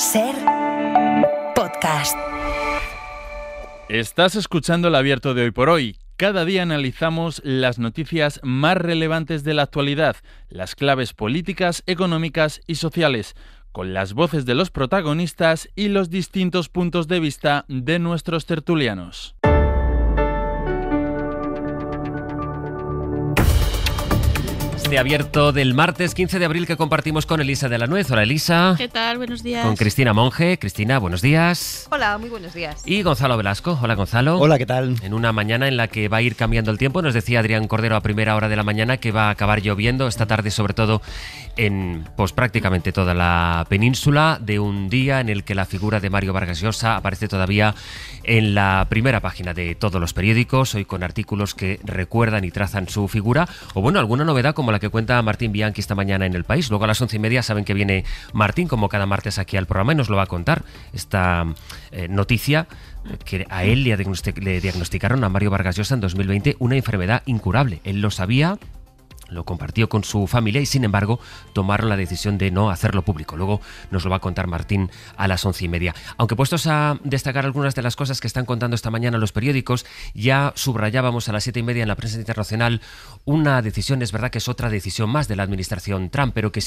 Ser podcast. Estás escuchando El Abierto de Hoy por Hoy. Cada día analizamos las noticias más relevantes de la actualidad, las claves políticas, económicas y sociales, con las voces de los protagonistas y los distintos puntos de vista de nuestros tertulianos. De Abierto del martes 15 de abril que compartimos con Elisa de la Nuez. Hola, Elisa. ¿Qué tal? Buenos días. Con Cristina Monge. Cristina, buenos días. Hola, muy buenos días. Y Gonzalo Velasco. Hola, Gonzalo. Hola, ¿qué tal? En una mañana en la que va a ir cambiando el tiempo, nos decía Adrián Cordero a primera hora de la mañana que va a acabar lloviendo esta tarde, sobre todo en prácticamente toda la península, de un día en el que la figura de Mario Vargas Llosa aparece todavía en la primera página de todos los periódicos, hoy con artículos que recuerdan y trazan su figura, o bueno, alguna novedad como la que cuenta Martín Bianchi esta mañana en El País. Luego a las 11:30 saben que viene Martín, como cada martes, aquí al programa y nos lo va a contar esta noticia que a él le diagnosticaron, a Mario Vargas Llosa, en 2020 una enfermedad incurable. Él lo sabía, lo compartió con su familia y, sin embargo, tomaron la decisión de no hacerlo público. Luego nos lo va a contar Martín a las 11:30. Aunque puestos a destacar algunas de las cosas que están contando esta mañana los periódicos, ya subrayábamos a las 7:30 en la prensa internacional una decisión, es verdad que es otra decisión más de la administración Trump, pero que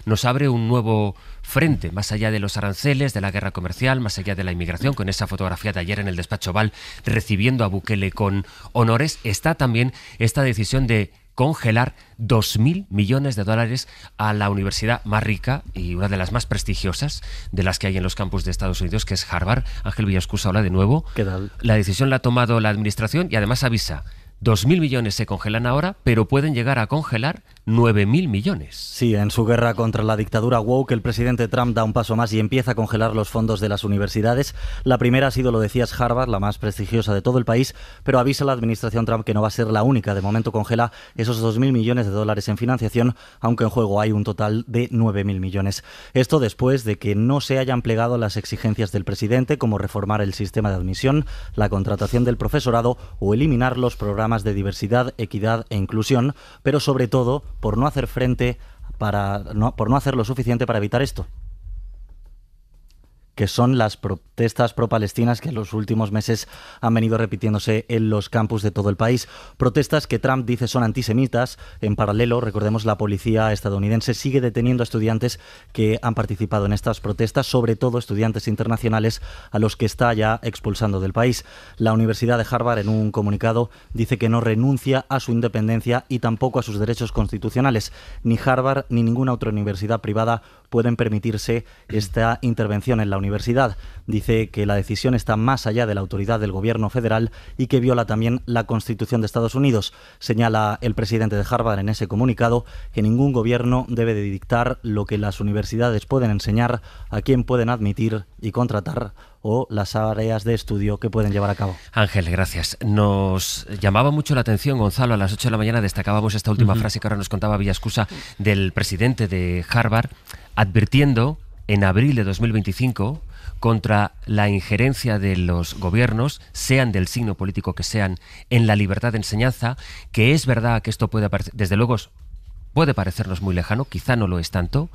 nos abre un nuevo frente, más allá de los aranceles, de la guerra comercial, más allá de la inmigración, con esa fotografía de ayer en el despacho Oval recibiendo a Bukele con honores. Está también esta decisión de congelar $2.000 millones a la universidad más rica y una de las más prestigiosas de las que hay en los campus de Estados Unidos, que es Harvard. Ángel Villascusa, hola de nuevo. ¿Qué tal? La decisión la ha tomado la administración y además avisa: 2.000 millones se congelan ahora, pero pueden llegar a congelar 9.000 millones. Sí, en su guerra contra la dictadura woke, el presidente Trump da un paso más y empieza a congelar los fondos de las universidades. La primera ha sido, lo decías, Harvard, la más prestigiosa de todo el país, pero avisa a la administración Trump que no va a ser la única. De momento congela esos $2.000 millones en financiación, aunque en juego hay un total de 9.000 millones. Esto después de que no se hayan plegado las exigencias del presidente, como reformar el sistema de admisión, la contratación del profesorado o eliminar los programas de diversidad, equidad e inclusión, pero sobre todo por no hacer por no hacer lo suficiente para evitar esto, que son las protestas pro-palestinas que en los últimos meses han venido repitiéndose en los campus de todo el país. Protestas que Trump dice son antisemitas. En paralelo, recordemos, la policía estadounidense sigue deteniendo a estudiantes que han participado en estas protestas, sobre todo estudiantes internacionales a los que está ya expulsando del país. La Universidad de Harvard, en un comunicado, dice que no renuncia a su independencia y tampoco a sus derechos constitucionales. Ni Harvard ni ninguna otra universidad privada pueden permitirse esta intervención en la universidad. Dice que la decisión está más allá de la autoridad del gobierno federal y que viola también la Constitución de Estados Unidos. Señala el presidente de Harvard en ese comunicado que ningún gobierno debe de dictar lo que las universidades pueden enseñar, a quién pueden admitir y contratar o las áreas de estudio que pueden llevar a cabo. Ángel, gracias. Nos llamaba mucho la atención, Gonzalo, a las 8 de la mañana destacábamos esta última frase que ahora nos contaba Villascusa del presidente de Harvard, advirtiendo en abril de 2025 contra la injerencia de los gobiernos, sean del signo político que sean, en la libertad de enseñanza, que es verdad que esto puede parecer, desde luego puede parecernos muy lejano, quizá no lo es tanto,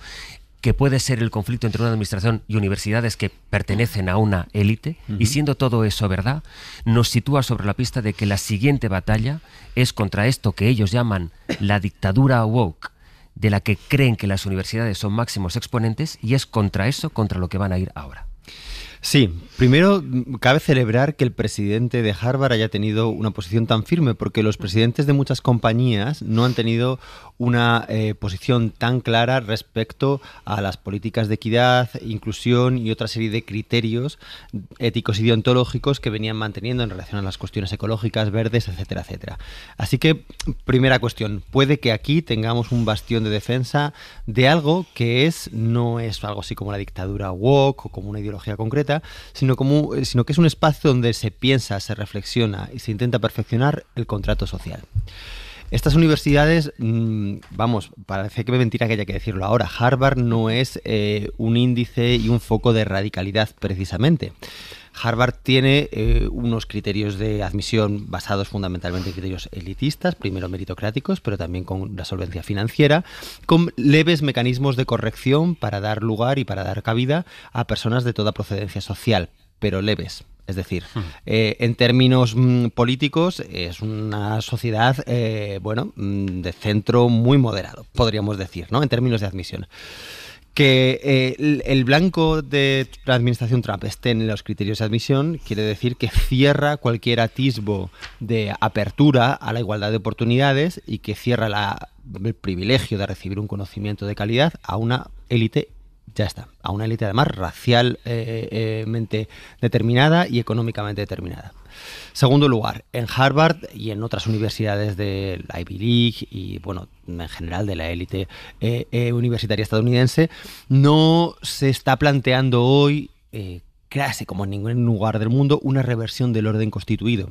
que puede ser el conflicto entre una administración y universidades que pertenecen a una élite, y siendo todo eso verdad, nos sitúa sobre la pista de que la siguiente batalla es contra esto que ellos llaman la dictadura woke, de la que creen que las universidades son máximos exponentes, y es contra eso, contra lo que van a ir ahora. Sí, primero cabe celebrar que el presidente de Harvard haya tenido una posición tan firme, porque los presidentes de muchas compañías no han tenido una posición tan clara respecto a las políticas de equidad, inclusión y otra serie de criterios éticos y deontológicos que venían manteniendo en relación a las cuestiones ecológicas, verdes, etcétera, etcétera. Así que, primera cuestión, puede que aquí tengamos un bastión de defensa de algo que no es algo así como la dictadura woke o como una ideología concreta, sino que es un espacio donde se piensa, se reflexiona y se intenta perfeccionar el contrato social. Estas universidades, parece que me mentira que haya que decirlo ahora, Harvard no es un índice y un foco de radicalidad precisamente. Harvard tiene unos criterios de admisión basados fundamentalmente en criterios elitistas, primero meritocráticos, pero también con la solvencia financiera, con leves mecanismos de corrección para dar lugar y para dar cabida a personas de toda procedencia social, pero leves. Es decir, en términos políticos es una sociedad de centro muy moderado, podríamos decir, ¿no? En términos de admisión. Que el blanco de la administración Trump esté en los criterios de admisión quiere decir que cierra cualquier atisbo de apertura a la igualdad de oportunidades y que cierra el privilegio de recibir un conocimiento de calidad a una élite. Ya está, a una élite además racialmente determinada y económicamente determinada. Segundo lugar, en Harvard y en otras universidades de la Ivy League y, bueno, en general de la élite universitaria estadounidense, no se está planteando hoy, casi como en ningún lugar del mundo, una reversión del orden constituido.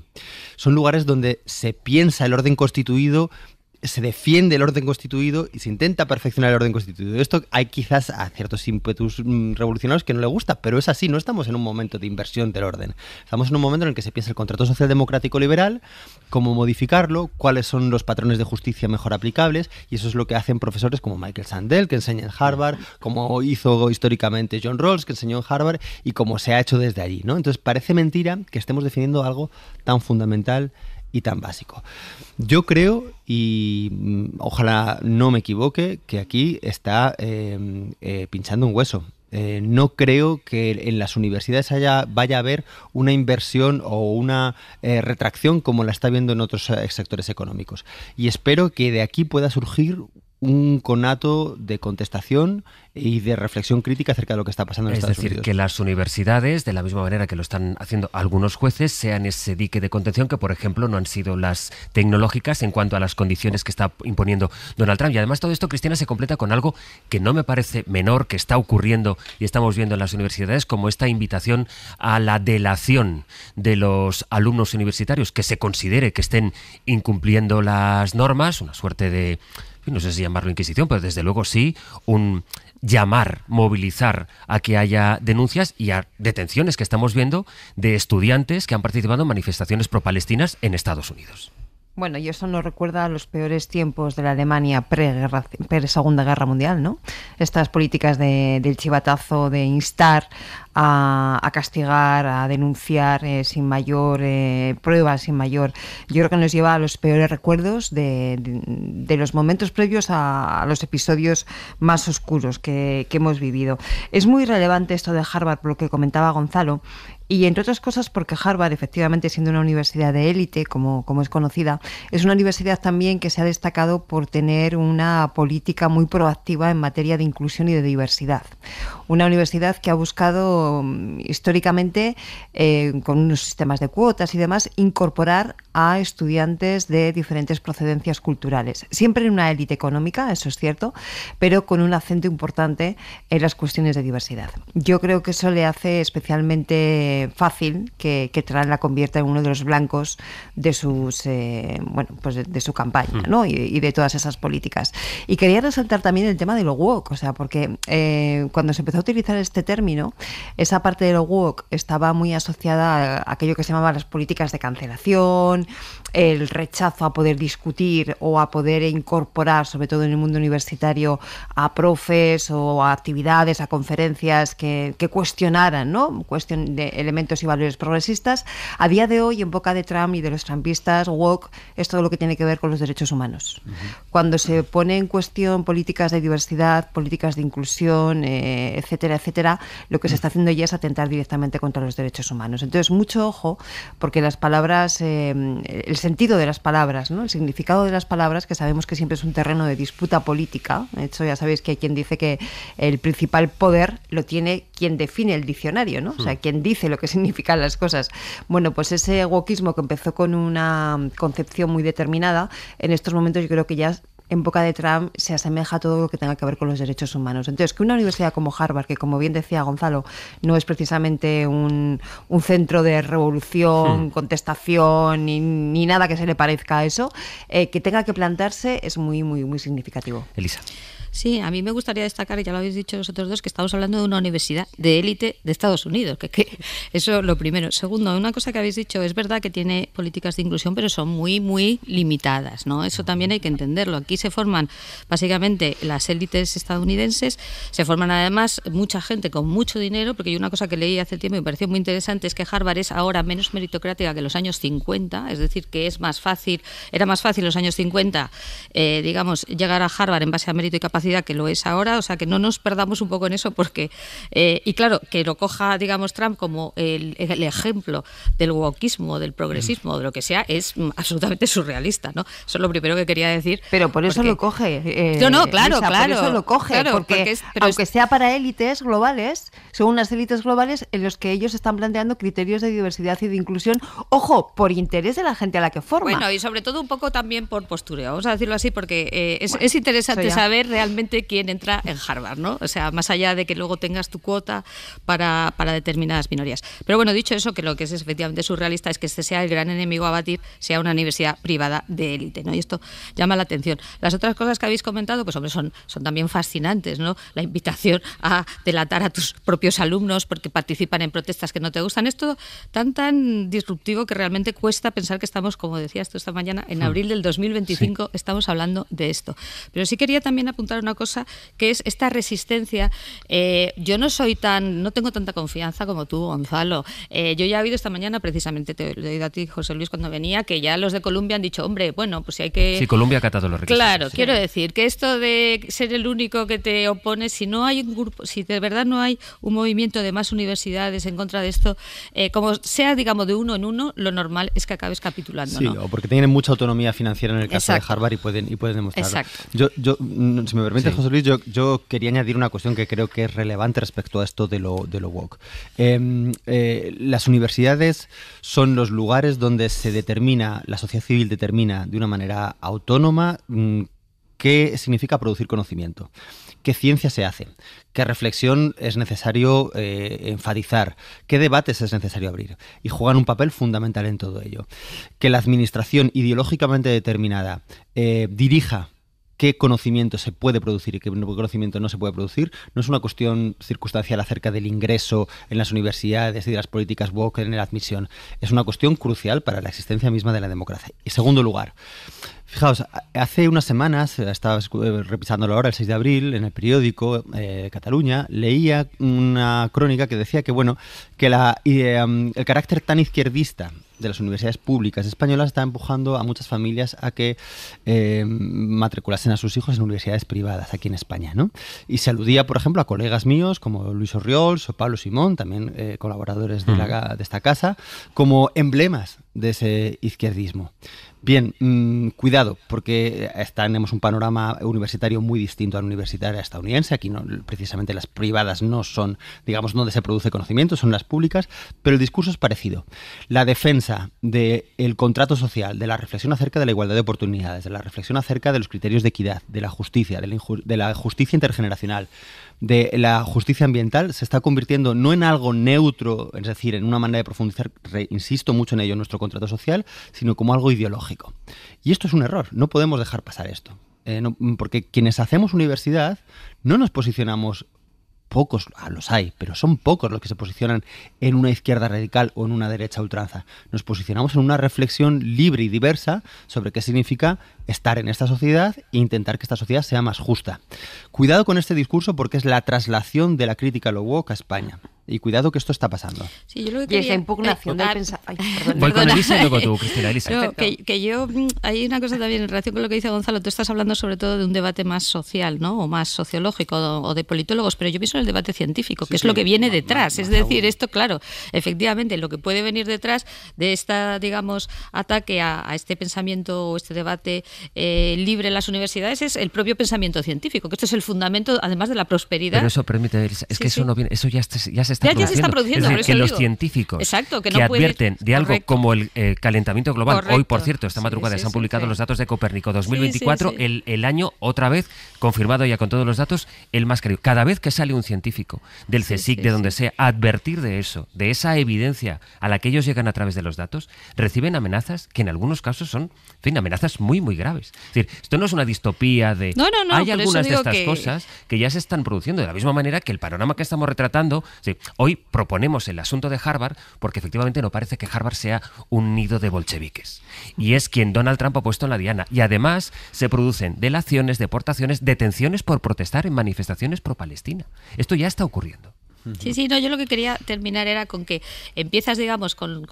Son lugares donde se piensa el orden constituido, se defiende el orden constituido y se intenta perfeccionar el orden constituido. Esto hay quizás a ciertos ímpetus revolucionarios que no le gusta, pero es así, no estamos en un momento de inversión del orden. Estamos en un momento en el que se piensa el contrato social democrático liberal, cómo modificarlo, cuáles son los patrones de justicia mejor aplicables, y eso es lo que hacen profesores como Michael Sandel, que enseña en Harvard, como hizo históricamente John Rawls, que enseñó en Harvard, y como se ha hecho desde allí, ¿no? Entonces parece mentira que estemos definiendo algo tan fundamental y tan básico. Yo creo, y ojalá no me equivoque, que aquí está pinchando un hueso. No creo que en las universidades vaya a haber una inversión o una retracción como la está viendo en otros sectores económicos. Y espero que de aquí pueda surgir un conato de contestación y de reflexión crítica acerca de lo que está pasando en Estados Unidos. Es decir, que las universidades, de la misma manera que lo están haciendo algunos jueces, sean ese dique de contención que, por ejemplo, no han sido las tecnológicas en cuanto a las condiciones que está imponiendo Donald Trump. Y además todo esto, Cristina, se completa con algo que no me parece menor, que está ocurriendo y estamos viendo en las universidades, como esta invitación a la delación de los alumnos universitarios que se considere que estén incumpliendo las normas, una suerte de, no sé si llamarlo inquisición, pero desde luego sí, un llamar, movilizar a que haya denuncias y a detenciones que estamos viendo de estudiantes que han participado en manifestaciones pro-palestinas en Estados Unidos. Bueno, y eso nos recuerda a los peores tiempos de la Alemania pre-Segunda Guerra Mundial, ¿no? Estas políticas del chivatazo, de instar a castigar, a denunciar sin mayor prueba, sin mayor... Yo creo que nos lleva a los peores recuerdos de los momentos previos a los episodios más oscuros que hemos vivido. Es muy relevante esto de Harvard, por lo que comentaba Gonzalo, y entre otras cosas porque Harvard, efectivamente, siendo una universidad de élite, como es conocida, es una universidad también que se ha destacado por tener una política muy proactiva en materia de inclusión y de diversidad. Una universidad que ha buscado históricamente, con unos sistemas de cuotas y demás, incorporar a estudiantes de diferentes procedencias culturales. Siempre en una élite económica, eso es cierto, pero con un acento importante en las cuestiones de diversidad. Yo creo que eso le hace especialmente fácil que Trump la convierta en uno de los blancos de sus de su campaña, ¿no? y de todas esas políticas. Y quería resaltar también el tema de lo woke, o sea, porque cuando se empezó a utilizar este término, esa parte de lo woke estaba muy asociada a aquello que se llamaba las políticas de cancelación, el rechazo a poder discutir o a poder incorporar, sobre todo en el mundo universitario, a profes o a actividades, a conferencias que cuestionaran, ¿no? Cuestión de elementos y valores progresistas. A día de hoy, en boca de Trump y de los trumpistas, woke es todo lo que tiene que ver con los derechos humanos. Cuando se pone en cuestión políticas de diversidad, políticas de inclusión, etcétera, etcétera, lo que se está haciendo ya es atentar directamente contra los derechos humanos. Entonces, mucho ojo, porque las palabras, el sentido de las palabras, ¿no? El significado de las palabras, que sabemos que siempre es un terreno de disputa política. De hecho, ya sabéis que hay quien dice que el principal poder lo tiene quien define el diccionario, ¿no? O sea, quien dice lo que significan las cosas. Bueno, pues ese wokismo que empezó con una concepción muy determinada, en estos momentos yo creo que ya en boca de Trump se asemeja a todo lo que tenga que ver con los derechos humanos. Entonces, que una universidad como Harvard, que como bien decía Gonzalo, no es precisamente un centro de revolución, contestación, ni nada que se le parezca a eso, que tenga que plantarse es muy, muy, muy significativo. Elisa. Sí, a mí me gustaría destacar, ya lo habéis dicho vosotros dos, que estamos hablando de una universidad de élite de Estados Unidos, que eso lo primero. Segundo, una cosa que habéis dicho, es verdad que tiene políticas de inclusión, pero son muy, muy limitadas, ¿no? Eso también hay que entenderlo. Aquí se forman básicamente las élites estadounidenses, se forman además mucha gente con mucho dinero, porque hay una cosa que leí hace tiempo y me pareció muy interesante, es que Harvard es ahora menos meritocrática que los años 50, es decir, que era más fácil en los años 50, digamos, llegar a Harvard en base a mérito y capacidad que lo es ahora, o sea que no nos perdamos un poco en eso porque, y claro, que lo coja, digamos, Trump como el ejemplo del wokismo, del progresismo, de lo que sea, es absolutamente surrealista, ¿no? Eso es lo primero que quería decir. Pero por eso porque... lo coge. No, claro, Lisa, claro. Por eso lo coge, claro, porque aunque sea para élites globales, son unas élites globales en los que ellos están planteando criterios de diversidad y de inclusión, ojo, por interés de la gente a la que forma. Bueno, y sobre todo un poco también por postureo, vamos a decirlo así, porque es interesante saber realmente quién entra en Harvard, ¿no? O sea, más allá de que luego tengas tu cuota para determinadas minorías. Pero bueno, dicho eso, que lo que es efectivamente surrealista es que este sea el gran enemigo a batir, sea una universidad privada de élite, ¿no? Y esto llama la atención. Las otras cosas que habéis comentado, pues hombre, son también fascinantes, ¿no? La invitación a delatar a tus propios alumnos porque participan en protestas que no te gustan. Es todo tan disruptivo que realmente cuesta pensar que estamos, como decías tú esta mañana, en abril del 2025 estamos hablando de esto. Pero sí quería también apuntar una cosa, que es esta resistencia. Yo no tengo tanta confianza como tú, Gonzalo. Yo ya he oído esta mañana, precisamente te lo he oído a ti, José Luis, cuando venía, que ya los de Columbia han dicho, hombre, bueno, pues si hay que... Sí, Columbia ha acatado los requisitos. Claro, quiero decir que esto de ser el único que te opone, si no hay un grupo, si de verdad no hay un movimiento de más universidades en contra de esto, como sea, digamos, de uno en uno, lo normal es que acabes capitulando, sí, ¿no? o porque tienen mucha autonomía financiera en el caso Exacto. de Harvard y pueden demostrarlo. Exacto. Yo, si me permite, José Luis, yo quería añadir una cuestión que creo que es relevante respecto a esto de lo woke. Las universidades son los lugares donde se determina, la sociedad civil determina de una manera autónoma qué significa producir conocimiento, qué ciencia se hace, qué reflexión es necesario enfatizar, qué debates es necesario abrir, y juegan un papel fundamental en todo ello. Que la administración ideológicamente determinada dirija qué conocimiento se puede producir y qué conocimiento no se puede producir, no es una cuestión circunstancial acerca del ingreso en las universidades y de las políticas woke en la admisión. Es una cuestión crucial para la existencia misma de la democracia. Y segundo lugar, fijaos, hace unas semanas, estaba revisándolo ahora, el 6 de abril, en el periódico Cataluña, leía una crónica que decía que, bueno, que el carácter tan izquierdista de las universidades públicas españolas está empujando a muchas familias a que matriculasen a sus hijos en universidades privadas aquí en España, ¿no? Y se aludía, por ejemplo, a colegas míos como Luis Orriols o Pablo Simón, también colaboradores de esta casa, como emblemas de ese izquierdismo. Bien, cuidado, porque tenemos un panorama universitario muy distinto al universitario estadounidense. Aquí precisamente las privadas no son, digamos, donde se produce conocimiento, son las públicas, pero el discurso es parecido. La defensa del contrato social, de la reflexión acerca de la igualdad de oportunidades, de la reflexión acerca de los criterios de equidad, de la justicia, de la justicia intergeneracional, de la justicia ambiental, se está convirtiendo no en algo neutro, es decir, en una manera de profundizar, insisto mucho en ello, en nuestro contrato social, sino como algo ideológico. Y esto es un error, no podemos dejar pasar esto. Porque quienes hacemos universidad no nos posicionamos, pocos los hay, pero son pocos los que se posicionan en una izquierda radical o en una derecha ultranza. Nos posicionamos en una reflexión libre y diversa sobre qué significa estar en esta sociedad e intentar que esta sociedad sea más justa. Cuidado con este discurso porque es la traslación de la crítica a lo woke a España. Y cuidado que esto está pasando. Sí, yo lo que y quería... esa impugnación del pensamiento... Voy con Elisa y luego tú, Cristina. Elisa. No, que yo, hay una cosa también en relación con lo que dice Gonzalo, tú estás hablando sobre todo de un debate más social, ¿no? O más sociológico o de politólogos, pero yo pienso en el debate científico, que es lo que viene detrás. Es decir, esto, claro, efectivamente, lo que puede venir detrás de esta, digamos, ataque a este pensamiento o este debate libre en las universidades es el propio pensamiento científico, que esto es el fundamento, además de la prosperidad. Pero eso, permite, Elisa, es que eso no viene, eso ya se está produciendo. Ya se está produciendo. Es decir, que los científicos que advierten de algo como el calentamiento global, hoy por cierto, esta madrugada se han publicado los datos de Copérnico 2024, el año otra vez confirmado ya con todos los datos, el más querido. Cada vez que sale un científico del CSIC, de donde sea, a advertir de eso, de esa evidencia a la que ellos llegan a través de los datos, reciben amenazas que en algunos casos son, en fin, amenazas muy, muy graves. Es decir, esto no es una distopía de... No, hay algunas de estas cosas que ya se están produciendo, de la misma manera que el panorama que estamos retratando. Sí, hoy proponemos el asunto de Harvard porque efectivamente no parece que Harvard sea un nido de bolcheviques. Y es quien Donald Trump ha puesto en la diana. Y además se producen delaciones, deportaciones, detenciones por protestar en manifestaciones pro-Palestina. Esto ya está ocurriendo. Sí, no, yo lo que quería terminar era con que empiezas, digamos, con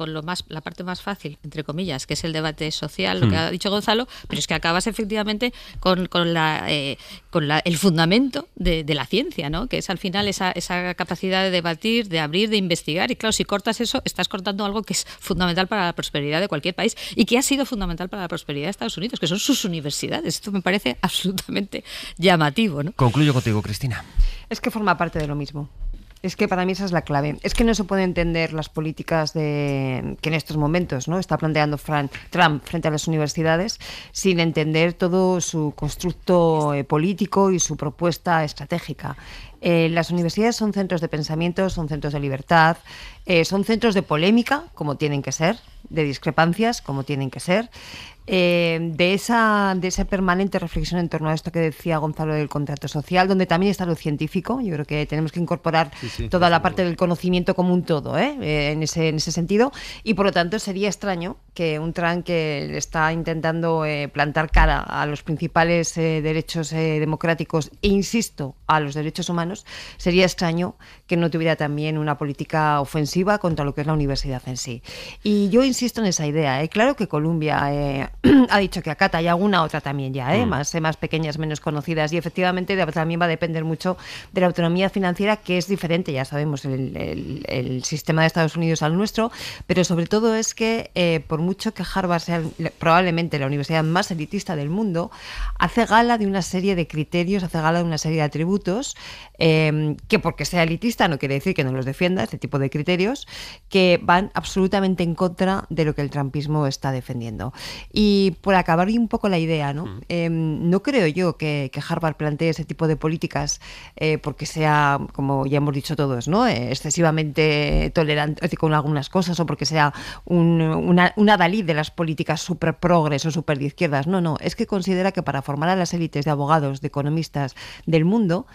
la parte más fácil, entre comillas, que es el debate social, lo que ha dicho Gonzalo, pero es que acabas efectivamente con el fundamento de la ciencia, ¿no? Que es al final esa capacidad de debatir, de abrir, de investigar, y claro, si cortas eso, estás cortando algo que es fundamental para la prosperidad de cualquier país y que ha sido fundamental para la prosperidad de Estados Unidos, que son sus universidades. Esto me parece absolutamente llamativo, ¿no? Concluyo contigo, Cristina. Es que forma parte de lo mismo. Es que para mí esa es la clave. Es que no se puede entender las políticas que en estos momentos, ¿no?, está planteando Trump frente a las universidades sin entender todo su constructo político y su propuesta estratégica. Las universidades son centros de pensamiento, son centros de libertad, son centros de polémica, como tienen que ser, de discrepancias, como tienen que ser, de esa permanente reflexión en torno a esto que decía Gonzalo del contrato social, donde también está lo científico. Yo creo que tenemos que incorporar toda la parte del conocimiento como un todo, en ese sentido, y por lo tanto sería extraño que un Trump que le está intentando plantar cara a los principales derechos democráticos e, insisto, a los derechos humanos, sería extraño que no tuviera también una política ofensiva contra lo que es la universidad en sí. Y yo insisto en esa idea. Claro que Columbia ha dicho que acata, y alguna otra también ya, más pequeñas, menos conocidas, y efectivamente también va a depender mucho de la autonomía financiera, que es diferente, ya sabemos, el sistema de Estados Unidos al nuestro, pero sobre todo es que por mucho que Harvard sea probablemente la universidad más elitista del mundo, hace gala de una serie de criterios, hace gala de una serie de atributos, que porque sea elitista no quiere decir que no los defienda, este tipo de criterios, que van absolutamente en contra de lo que el trumpismo está defendiendo. Y por acabar un poco la idea, ¿no? No creo yo que Harvard plantee ese tipo de políticas porque sea, como ya hemos dicho todos, ¿no?, excesivamente tolerante con algunas cosas, o porque sea una Dalí de las políticas súper progres o súper de izquierdas. No, es que considera que para formar a las élites de abogados, de economistas del mundo,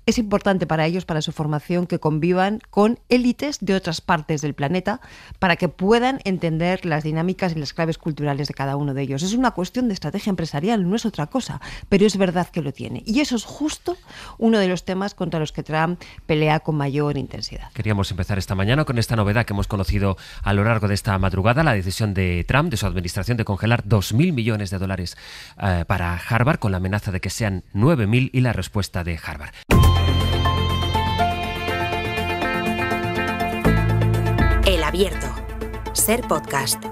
es importante para ellos, para su formación, que convivan con élites de otras partes del planeta para que puedan entender las dinámicas y las claves culturales de cada uno de ellos. Es una cuestión de estrategia empresarial, no es otra cosa, pero es verdad que lo tiene. Y eso es justo uno de los temas contra los que Trump pelea con mayor intensidad. Queríamos empezar esta mañana con esta novedad que hemos conocido a lo largo de esta madrugada, la decisión de Trump, de su administración, de congelar $2.000 millones para Harvard, con la amenaza de que sean 9.000, y la respuesta de Harvard. El Abierto. Ser Podcast.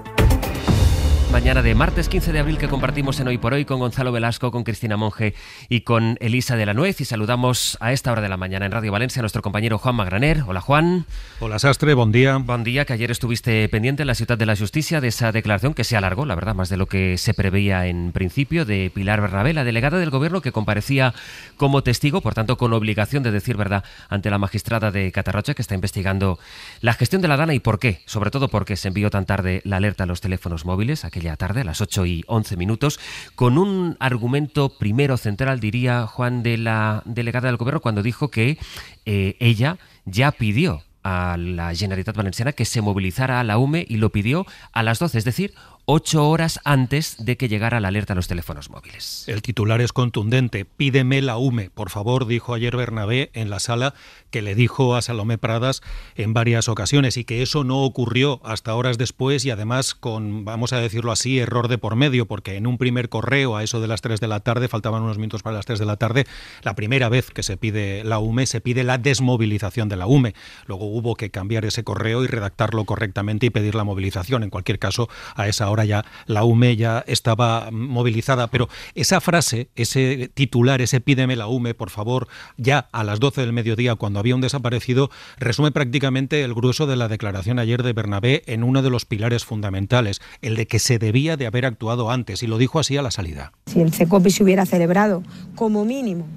Mañana de martes 15 de abril que compartimos en Hoy por Hoy con Gonzalo Velasco, con Cristina Monge y con Elisa de la Nuez, y saludamos a esta hora de la mañana en Radio Valencia a nuestro compañero Juan Magraner. Hola, Juan. Hola, Sastre, bon día. Bon día, que ayer estuviste pendiente en la Ciutat de la Justícia de esa declaración que se alargó, la verdad, más de lo que se preveía en principio, de Pilar Bernabé, la delegada del Gobierno, que comparecía como testigo, por tanto con obligación de decir verdad ante la magistrada de Catarroja, que está investigando la gestión de la Dana y por qué, sobre todo por qué se envió tan tarde la alerta a los teléfonos móviles, aquella tarde, a las 8:11, con un argumento primero central, diría Juan, de la delegada del Gobierno, cuando dijo que ella ya pidió a la Generalitat Valenciana que se movilizara a la UME, y lo pidió a las 12, es decir, 8 horas antes de que llegara la alerta a los teléfonos móviles. El titular es contundente. Pídeme la UME, por favor, dijo ayer Bernabé en la sala, que le dijo a Salomé Pradas en varias ocasiones, y que eso no ocurrió hasta horas después, y además con, vamos a decirlo así, error de por medio, porque en un primer correo a eso de las 3 de la tarde, faltaban unos minutos para las 3 de la tarde, la primera vez que se pide la UME, se pide la desmovilización de la UME. Luego hubo que cambiar ese correo y redactarlo correctamente y pedir la movilización. En cualquier caso, a esa ahora ya la UME ya estaba movilizada, pero esa frase, ese titular, ese pídeme la UME, por favor, ya a las 12 del mediodía, cuando había un desaparecido, resume prácticamente el grueso de la declaración ayer de Bernabé en uno de los pilares fundamentales, el de que se debía de haber actuado antes, y lo dijo así a la salida. Si el CECOPI se hubiera celebrado como mínimo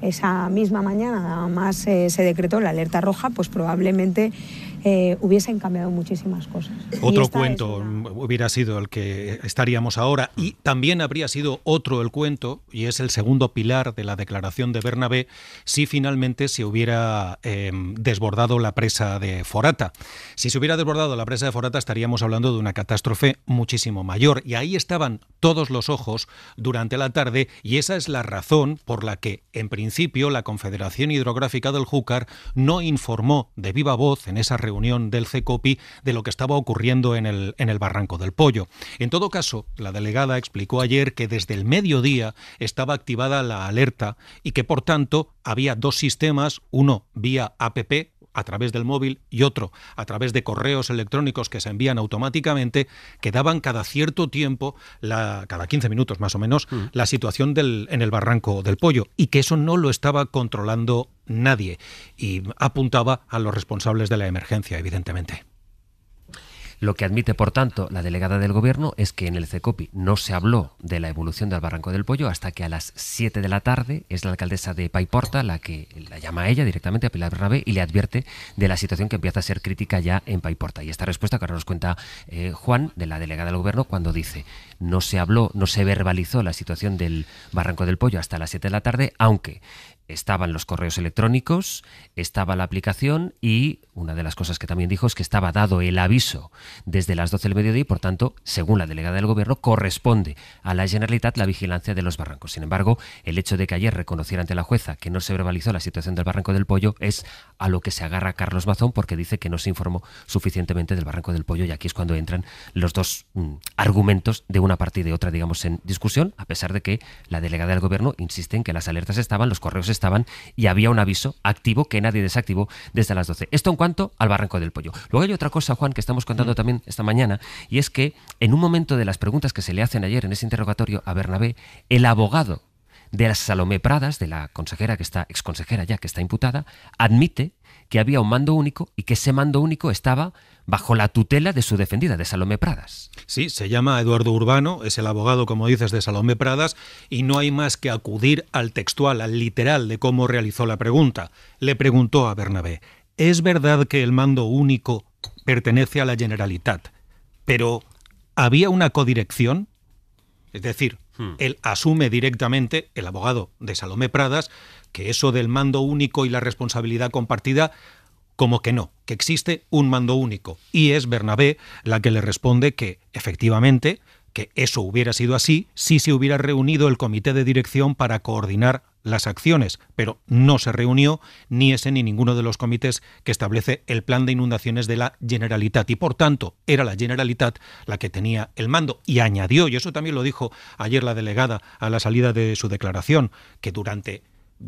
esa misma mañana, nada más se decretó la alerta roja, pues probablemente hubiesen cambiado muchísimas cosas. Otro cuento hubiera sido el que estaríamos ahora, y también habría sido otro el cuento, y es el segundo pilar de la declaración de Bernabé, si finalmente se hubiera desbordado la presa de Forata. Si se hubiera desbordado la presa de Forata, estaríamos hablando de una catástrofe muchísimo mayor, y ahí estaban todos los ojos durante la tarde, y esa es la razón por la que, en principio, la Confederación Hidrográfica del Júcar no informó de viva voz en esa reunión del CECOPI de lo que estaba ocurriendo en el Barranco del Pollo. En todo caso, la delegada explicó ayer que desde el mediodía estaba activada la alerta y que, por tanto, había dos sistemas, uno vía APP, a través del móvil, y otro a través de correos electrónicos que se envían automáticamente, que daban cada cierto tiempo, cada 15 minutos más o menos, la situación en el Barranco del Pollo, y que eso no lo estaba controlando nadie, y apuntaba a los responsables de la emergencia, evidentemente. Lo que admite, por tanto, la delegada del Gobierno es que en el CECOPI no se habló de la evolución del Barranco del Pollo hasta que a las 7 de la tarde es la alcaldesa de Paiporta la que la llama a ella directamente, a Pilar Bernabé, y le advierte de la situación que empieza a ser crítica ya en Paiporta. Y esta respuesta que ahora nos cuenta Juan, de la delegada del Gobierno, cuando dice: no se habló, no se verbalizó la situación del Barranco del Pollo hasta las 7 de la tarde, aunque estaban los correos electrónicos, estaba la aplicación, y una de las cosas que también dijo es que estaba dado el aviso desde las 12 del mediodía y, por tanto, según la delegada del Gobierno, corresponde a la Generalitat la vigilancia de los barrancos. Sin embargo, el hecho de que ayer reconociera ante la jueza que no se verbalizó la situación del Barranco del Pollo es a lo que se agarra Carlos Mazón, porque dice que no se informó suficientemente del Barranco del Pollo, y aquí es cuando entran los dos argumentos de una parte y de otra, digamos, en discusión, a pesar de que la delegada del Gobierno insiste en que las alertas estaban, los correos estaban y había un aviso activo que nadie desactivó desde las 12. Esto en cuanto al Barranco del Pollo. Luego hay otra cosa, Juan, que estamos contando también esta mañana, y es que en un momento de las preguntas que se le hacen ayer en ese interrogatorio a Bernabé, el abogado de la Salomé Pradas, de la consejera que está, exconsejera ya, que está imputada, admite que había un mando único y que ese mando único estaba bajo la tutela de su defendida, de Salomé Pradas. Sí, se llama Eduardo Urbano, es el abogado, como dices, de Salomé Pradas, y no hay más que acudir al textual, al literal de cómo realizó la pregunta. Le preguntó a Bernabé: ¿es verdad que el mando único pertenece a la Generalitat, pero había una codirección? Es decir, él asume directamente, el abogado de Salomé Pradas, que eso del mando único y la responsabilidad compartida, como que no, que existe un mando único. Y es Bernabé la que le responde que, efectivamente, que eso hubiera sido así si se hubiera reunido el comité de dirección para coordinar las acciones, pero no se reunió ni ese ni ninguno de los comités que establece el plan de inundaciones de la Generalitat, y por tanto era la Generalitat la que tenía el mando. Y añadió, y eso también lo dijo ayer la delegada a la salida de su declaración, que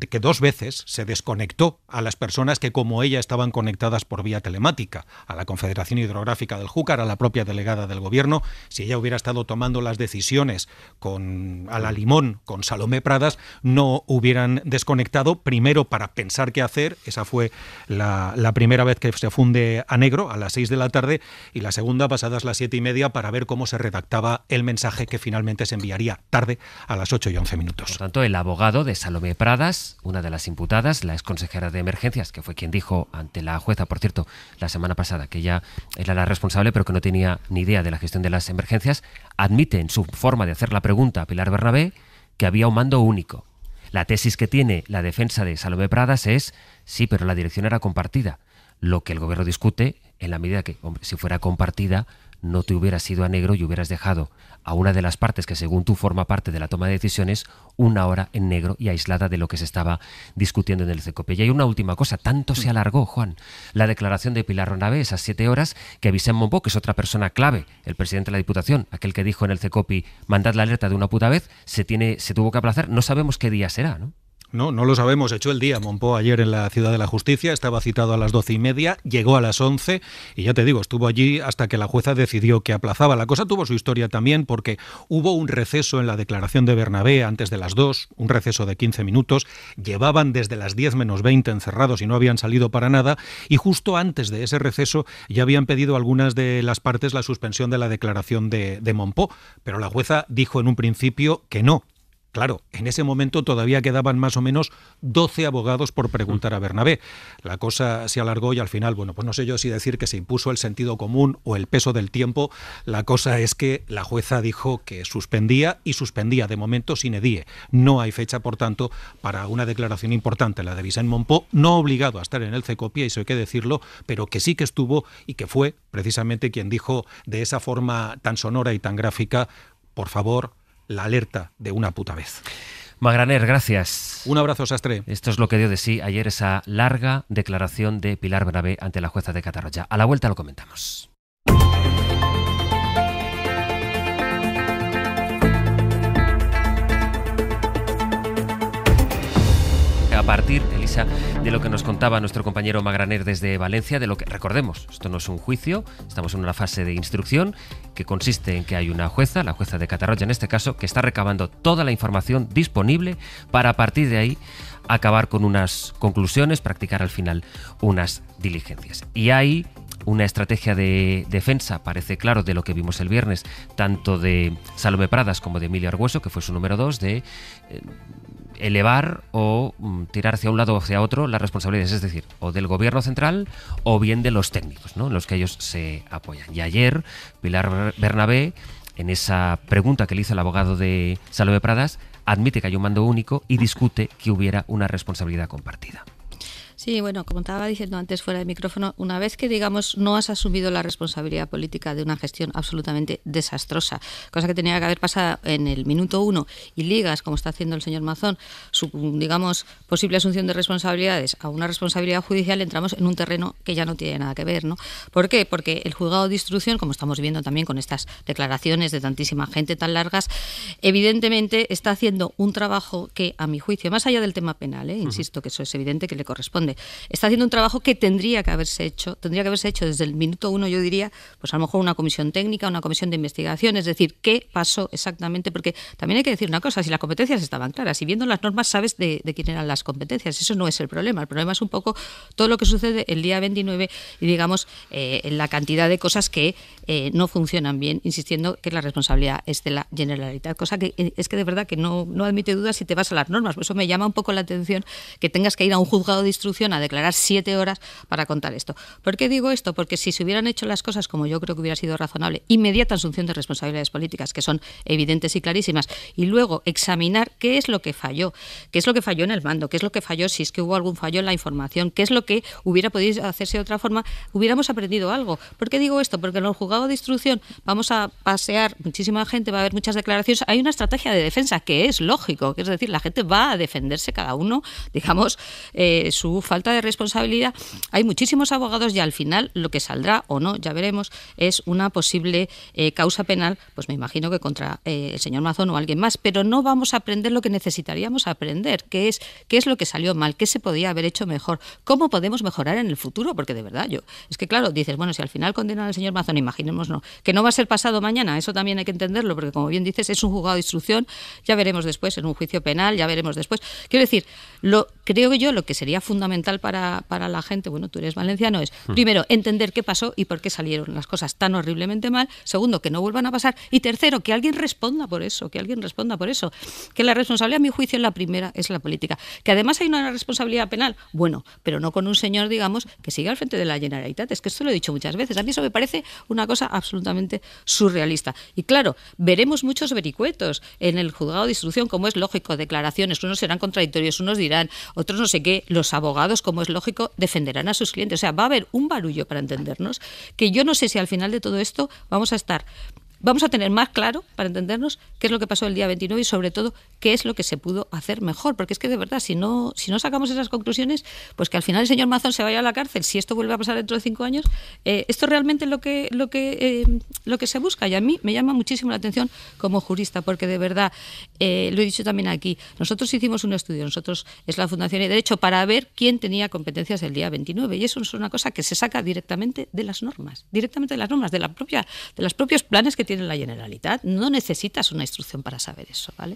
que 2 veces se desconectó a las personas que, como ella, estaban conectadas por vía telemática, a la Confederación Hidrográfica del Júcar, a la propia delegada del Gobierno. Si ella hubiera estado tomando las decisiones a la limón con Salomé Pradas, no hubieran desconectado, primero para pensar qué hacer, esa fue la primera vez que se funde a negro, a las 6 de la tarde, y la segunda pasadas las 7:30 para ver cómo se redactaba el mensaje que finalmente se enviaría tarde, a las 8:11. Por tanto, el abogado de Salomé Pradas, una de las imputadas, la exconsejera de Emergencias, que fue quien dijo ante la jueza, por cierto, la semana pasada, que ella era la responsable pero que no tenía ni idea de la gestión de las emergencias, admite en su forma de hacer la pregunta a Pilar Bernabé que había un mando único. La tesis que tiene la defensa de Salomé Pradas es: sí, pero la dirección era compartida. Lo que el Gobierno discute, en la medida que, hombre, si fuera compartida, no te hubieras ido a negro y hubieras dejado a una de las partes que, según tú, forma parte de la toma de decisiones, una hora en negro y aislada de lo que se estaba discutiendo en el CECOPI. Y hay una última cosa: tanto se alargó, Juan, la declaración de Pilar Bernabé, esas 7 horas, que Vicent Monbó, que es otra persona clave, el presidente de la Diputación, aquel que dijo en el CECOPI: mandad la alerta de una puta vez, se tuvo que aplazar. No sabemos qué día será, ¿no? No lo sabemos. Echó el día Mompó ayer en la Ciudad de la Justicia, estaba citado a las 12:30, llegó a las 11 y ya te digo, estuvo allí hasta que la jueza decidió que aplazaba. La cosa tuvo su historia también porque hubo un receso en la declaración de Bernabé antes de las 2, un receso de 15 minutos, llevaban desde las 10 menos 20 encerrados y no habían salido para nada, y justo antes de ese receso ya habían pedido algunas de las partes la suspensión de la declaración de Mompó, pero la jueza dijo en un principio que no. Claro, en ese momento todavía quedaban más o menos 12 abogados por preguntar a Bernabé. La cosa se alargó y al final, bueno, pues no sé yo si decir que se impuso el sentido común o el peso del tiempo. La cosa es que la jueza dijo que suspendía y suspendía de momento sine die. No hay fecha, por tanto, para una declaración importante, la de Vicent Mompó, no obligado a estar en el CECOPIA, eso hay que decirlo, pero que sí que estuvo y que fue precisamente quien dijo de esa forma tan sonora y tan gráfica: por favor, la alerta de una puta vez. Magraner, gracias. Un abrazo, Sastre. Esto es lo que dio de sí ayer esa larga declaración de Pilar Bernabé ante la jueza de Catarroja. A la vuelta lo comentamos. A partir, Elisa, de lo que nos contaba nuestro compañero Magraner desde Valencia, de lo que, recordemos, esto no es un juicio, estamos en una fase de instrucción que consiste en que hay una jueza, la jueza de Catarroja en este caso, que está recabando toda la información disponible para a partir de ahí acabar con unas conclusiones, practicar al final unas diligencias. Y hay una estrategia de defensa, parece claro, de lo que vimos el viernes, tanto de Salomé Pradas como de Emilio Argüeso, que fue su número 2, de elevar o tirar hacia un lado o hacia otro las responsabilidades, es decir, o del gobierno central o bien de los técnicos, ¿no?, en los que ellos se apoyan. Y ayer Pilar Bernabé, en esa pregunta que le hizo el abogado de Salomé Pradas, admite que hay un mando único y discute que hubiera una responsabilidad compartida. Sí, bueno, como estaba diciendo antes fuera de micrófono, una vez que, digamos, no has asumido la responsabilidad política de una gestión absolutamente desastrosa, cosa que tenía que haber pasado en el minuto 1, y ligas, como está haciendo el señor Mazón, su, digamos, posible asunción de responsabilidades a una responsabilidad judicial, entramos en un terreno que ya no tiene nada que ver, ¿no? ¿Por qué? Porque el juzgado de instrucción, como estamos viendo también con estas declaraciones de tantísima gente tan largas, evidentemente está haciendo un trabajo que, a mi juicio, más allá del tema penal, insisto que eso es evidente que le corresponde, está haciendo un trabajo que tendría que haberse hecho desde el minuto 1, yo diría, pues a lo mejor una comisión técnica, una comisión de investigación, es decir, qué pasó exactamente, porque también hay que decir una cosa: si las competencias estaban claras, y viendo las normas sabes de quién eran las competencias, eso no es el problema es un poco todo lo que sucede el día 29 y, digamos, la cantidad de cosas que no funcionan bien, insistiendo que la responsabilidad es de la Generalitat, cosa que es que de verdad que no admite dudas si te vas a las normas. Por eso me llama un poco la atención que tengas que ir a un juzgado de instrucción a declarar 7 horas para contar esto. ¿Por qué digo esto? Porque si se hubieran hecho las cosas como yo creo que hubiera sido razonable, inmediata asunción de responsabilidades políticas, que son evidentes y clarísimas, y luego examinar qué es lo que falló en el mando, qué es lo que falló, si es que hubo algún fallo en la información, qué es lo que hubiera podido hacerse de otra forma, hubiéramos aprendido algo. ¿Por qué digo esto? Porque en el juzgado de instrucción vamos a pasear muchísima gente, va a haber muchas declaraciones, hay una estrategia de defensa que es lógico, que es decir, la gente va a defenderse cada uno, digamos, su falta de responsabilidad. Hay muchísimos abogados y al final lo que saldrá o no, ya veremos, es una posible causa penal, pues me imagino que contra el señor Mazón o alguien más, pero no vamos a aprender lo que necesitaríamos aprender, que es qué es lo que salió mal, qué se podía haber hecho mejor, cómo podemos mejorar en el futuro, porque de verdad es que claro, dices, bueno, si al final condenan al señor Mazón, imaginemos que no va a ser pasado mañana, eso también hay que entenderlo, porque como bien dices, es un juzgado de instrucción, ya veremos después en un juicio penal, ya veremos después. Quiero decir, creo yo lo que sería fundamental para la gente, bueno, tú eres valenciano, es primero entender qué pasó y por qué salieron las cosas tan horriblemente mal, segundo, que no vuelvan a pasar, y tercero, que alguien responda por eso, que la responsabilidad, a mi juicio, la primera es la política, que además hay una responsabilidad penal, bueno, pero no con un señor, digamos, que siga al frente de la Generalitat, es que esto lo he dicho muchas veces, a mí eso me parece una cosa absolutamente surrealista, y claro, veremos muchos vericuetos en el juzgado de instrucción, como es lógico, declaraciones, unos serán contradictorios, unos dirán, otros no sé qué, los abogados, como es lógico, defenderán a sus clientes. O sea, va a haber un barullo, para entendernos, que yo no sé si al final de todo esto vamos a tener más claro, para entendernos, qué es lo que pasó el día 29 y sobre todo qué es lo que se pudo hacer mejor, porque es que de verdad, si no sacamos esas conclusiones, pues que al final el señor Mazón se vaya a la cárcel, si esto vuelve a pasar dentro de 5 años, esto realmente es lo que se busca, y a mí me llama muchísimo la atención como jurista, porque de verdad, lo he dicho también aquí, nosotros hicimos un estudio, nosotros es la Fundación y Derecho, para ver quién tenía competencias el día 29, y eso es una cosa que se saca directamente de las normas, de los propios planes que tiene la Generalitat. No necesitas una instrucción para saber eso, ¿vale?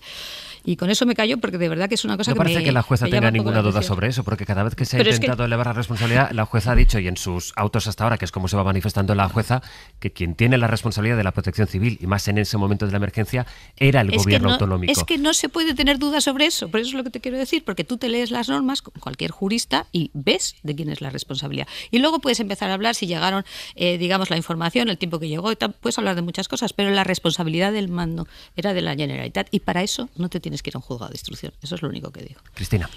Y con eso me callo, porque de verdad que es una cosa que me... No parece que la jueza tenga ninguna duda sobre eso, porque cada vez que se ha intentado elevar la responsabilidad, la jueza ha dicho, y en sus autos hasta ahora, que es como se va manifestando la jueza, que quien tiene la responsabilidad de la protección civil, y más en ese momento de la emergencia, era el gobierno autonómico. Es que no se puede tener dudas sobre eso, por eso es lo que te quiero decir, porque tú te lees las normas, como cualquier jurista, y ves de quién es la responsabilidad. Y luego puedes empezar a hablar si llegaron, digamos, la información, el tiempo que llegó, puedes hablar de muchas cosas, pero la responsabilidad del mando era de la Generalitat, y para eso no te tienes que ir a un juzgado de instrucción. Eso es lo único que digo. Cristina.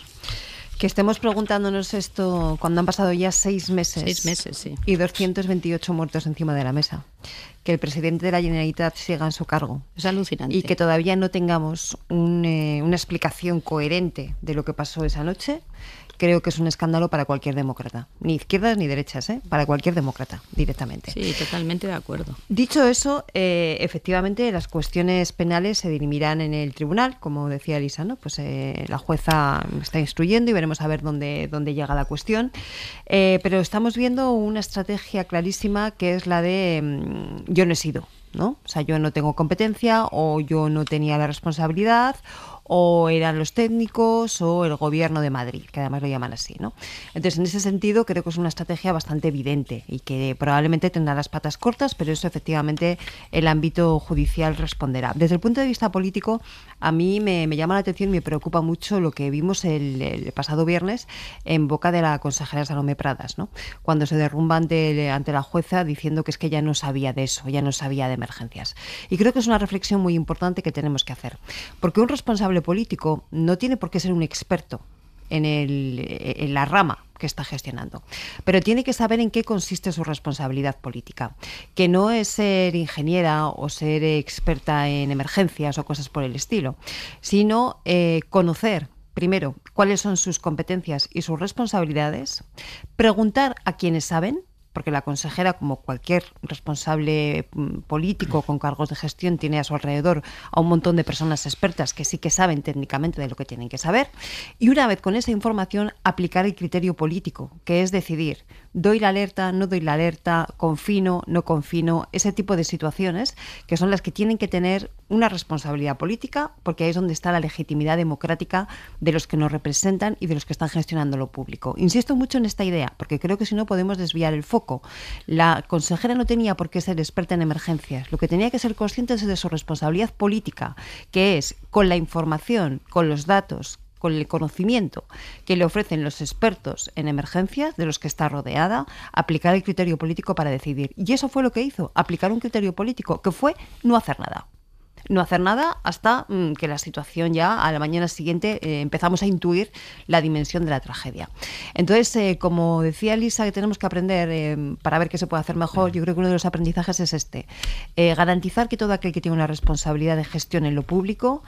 Que estemos preguntándonos esto cuando han pasado ya 6 meses. 6 meses, sí. Y 228 muertos encima de la mesa. Que el presidente de la Generalitat siga en su cargo. Es alucinante. Y que todavía no tengamos una explicación coherente de lo que pasó esa noche, creo que es un escándalo para cualquier demócrata. Ni izquierdas ni derechas, para cualquier demócrata, directamente. Sí, totalmente de acuerdo. Dicho eso, efectivamente las cuestiones penales se dirimirán en el tribunal, como decía Elisa, ¿no? Pues la jueza está instruyendo y veremos a ver dónde llega la cuestión. Pero estamos viendo una estrategia clarísima, que es la de yo no he sido, ¿no? O sea, yo no tengo competencia, o yo no tenía la responsabilidad, o eran los técnicos o el gobierno de Madrid, que además lo llaman así, ¿no? Entonces, en ese sentido, creo que es una estrategia bastante evidente y que probablemente tendrá las patas cortas, pero eso efectivamente el ámbito judicial responderá. Desde el punto de vista político, a mí me llama la atención y me preocupa mucho lo que vimos el pasado viernes en boca de la consejera Salomé Pradas, ¿no? Cuando se derrumba ante la jueza diciendo que es que ella no sabía de eso, ya no sabía de emergencias. Y creo que es una reflexión muy importante que tenemos que hacer, porque un responsable político no tiene por qué ser un experto en la rama que está gestionando, pero tiene que saber en qué consiste su responsabilidad política, que no es ser ingeniera o ser experta en emergencias o cosas por el estilo, sino conocer primero cuáles son sus competencias y sus responsabilidades, preguntar a quienes saben, porque la consejera, como cualquier responsable político con cargos de gestión, tiene a su alrededor a un montón de personas expertas que sí que saben técnicamente de lo que tienen que saber, y una vez con esa información aplicar el criterio político, que es decidir, doy la alerta, no doy la alerta, confino, no confino, ese tipo de situaciones que son las que tienen que tener una responsabilidad política, porque ahí es donde está la legitimidad democrática de los que nos representan y de los que están gestionando lo público. Insisto mucho en esta idea, porque creo que si no podemos desviar el foco. La consejera no tenía por qué ser experta en emergencias, lo que tenía que ser consciente es de su responsabilidad política, que es con la información, con los datos, con el conocimiento que le ofrecen los expertos en emergencias, de los que está rodeada, aplicar el criterio político para decidir. Y eso fue lo que hizo, aplicar un criterio político, que fue no hacer nada. No hacer nada hasta que la situación ya a la mañana siguiente empezamos a intuir la dimensión de la tragedia. Entonces, como decía Elisa, que tenemos que aprender para ver qué se puede hacer mejor, yo creo que uno de los aprendizajes es este. Garantizar que todo aquel que tiene una responsabilidad de gestión en lo público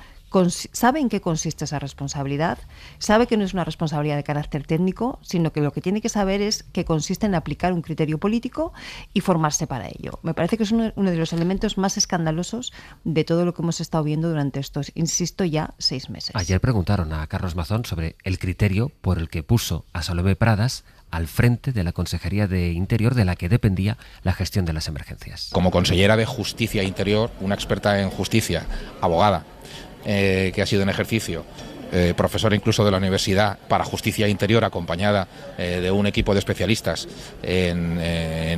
sabe en qué consiste esa responsabilidad, sabe que no es una responsabilidad de carácter técnico, sino que lo que tiene que saber es que consiste en aplicar un criterio político y formarse para ello. Me parece que es uno de los elementos más escandalosos de todo lo que hemos estado viendo durante estos, insisto, ya 6 meses. Ayer preguntaron a Carlos Mazón sobre el criterio por el que puso a Salomé Pradas al frente de la Consejería de Interior, de la que dependía la gestión de las emergencias. Como consellera de Justicia e Interior, una experta en justicia, abogada, que ha sido en ejercicio, profesora incluso de la Universidad para Justicia Interior, acompañada de un equipo de especialistas en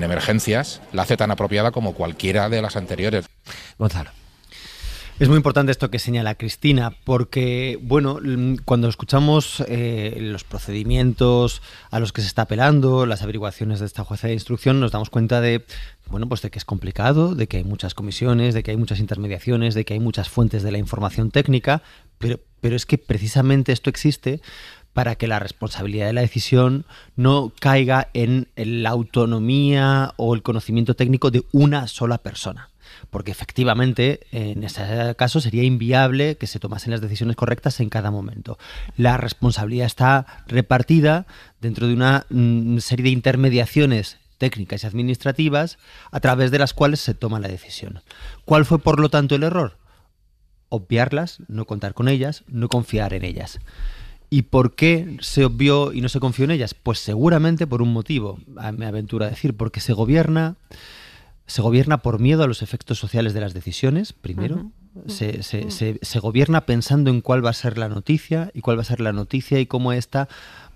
emergencias, la hace tan apropiada como cualquiera de las anteriores. Gonzalo. Es muy importante esto que señala Cristina, porque, bueno, cuando escuchamos los procedimientos a los que se está apelando, las averiguaciones de esta jueza de instrucción, nos damos cuenta de, bueno, pues de que es complicado, de que hay muchas comisiones, de que hay muchas intermediaciones, de que hay muchas fuentes de la información técnica, pero es que precisamente esto existe para que la responsabilidad de la decisión no caiga en la autonomía o el conocimiento técnico de una sola persona. porque efectivamente en ese caso sería inviable que se tomasen las decisiones correctas en cada momento. La responsabilidad está repartida dentro de una serie de intermediaciones técnicas y administrativas a través de las cuales se toma la decisión. ¿Cuál fue, por lo tanto, el error? Obviarlas, no contar con ellas, no confiar en ellas. ¿Y por qué se obvió y no se confió en ellas? Pues seguramente por un motivo, me aventuro a decir, porque se gobierna por miedo a los efectos sociales de las decisiones, primero. Se gobierna pensando en cuál va a ser la noticia y cómo ésta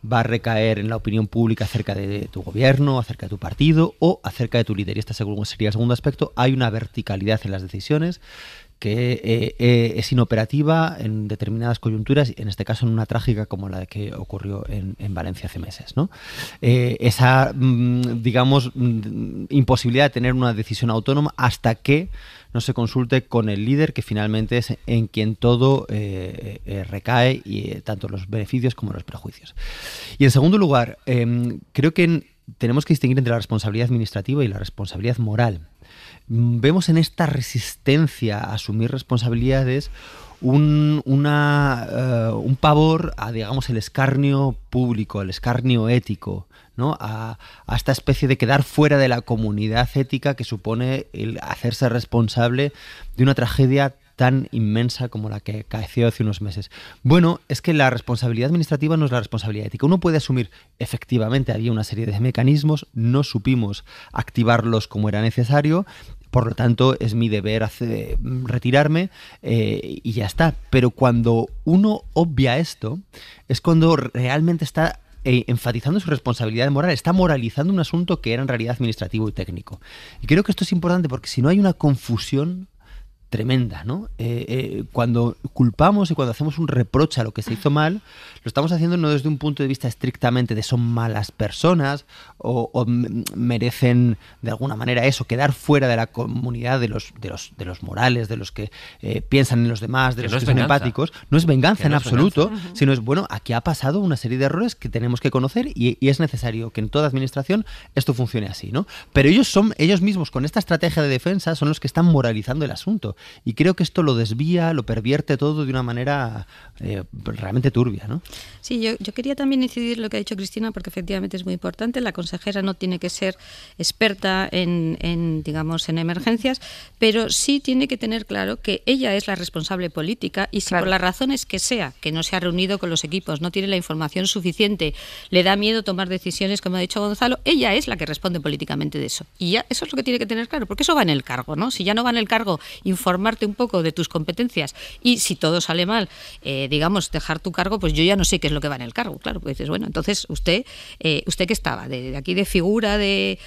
va a recaer en la opinión pública acerca de tu gobierno, acerca de tu partido o acerca de tu líder. Y este sería el segundo aspecto. Hay una verticalidad en las decisiones que es inoperativa en determinadas coyunturas, en este caso en una trágica como la que ocurrió en Valencia hace meses, ¿no? Esa, digamos, imposibilidad de tener una decisión autónoma hasta que no se consulte con el líder, que finalmente es en quien todo recae, y tanto los beneficios como los perjuicios. Y en segundo lugar, creo que tenemos que distinguir entre la responsabilidad administrativa y la responsabilidad moral. Vemos en esta resistencia a asumir responsabilidades un pavor a, digamos, el escarnio público, el escarnio ético, ¿no? A esta especie de quedar fuera de la comunidad ética que supone el hacerse responsable de una tragedia tan inmensa como la que acaeció hace unos meses. Bueno, es que la responsabilidad administrativa no es la responsabilidad ética. Uno puede asumir, efectivamente, había una serie de mecanismos, no supimos activarlos como era necesario, por lo tanto es mi deber retirarme y ya está. Pero cuando uno obvia esto, es cuando realmente está enfatizando su responsabilidad moral, está moralizando un asunto que era en realidad administrativo y técnico. Y creo que esto es importante porque si no hay una confusión tremenda, ¿no? Cuando culpamos y cuando hacemos un reproche a lo que se hizo mal, lo estamos haciendo no desde un punto de vista estrictamente de son malas personas o merecen de alguna manera eso, quedar fuera de la comunidad de los morales, de los que piensan en los demás, de los que son empáticos. No es venganza en absoluto, sino es, bueno, aquí ha pasado una serie de errores que tenemos que conocer y es necesario que en toda administración esto funcione así, ¿no? Pero ellos mismos, con esta estrategia de defensa, son los que están moralizando el asunto. Y creo que esto lo desvía, lo pervierte todo de una manera realmente turbia, ¿no? Sí, yo quería también incidir lo que ha dicho Cristina, porque efectivamente es muy importante. La consejera no tiene que ser experta en digamos, en emergencias, pero sí tiene que tener claro que ella es la responsable política y si por las razones que sea, que no se ha reunido con los equipos, no tiene la información suficiente, le da miedo tomar decisiones, como ha dicho Gonzalo, ella es la que responde políticamente de eso. Y ya eso es lo que tiene que tener claro, porque eso va en el cargo, ¿no? Si ya no va en el cargo informarte un poco de tus competencias y si todo sale mal, digamos, dejar tu cargo, pues yo ya no sé qué es lo que va en el cargo, claro, pues dices, bueno, entonces usted que estaba, de aquí de figura, de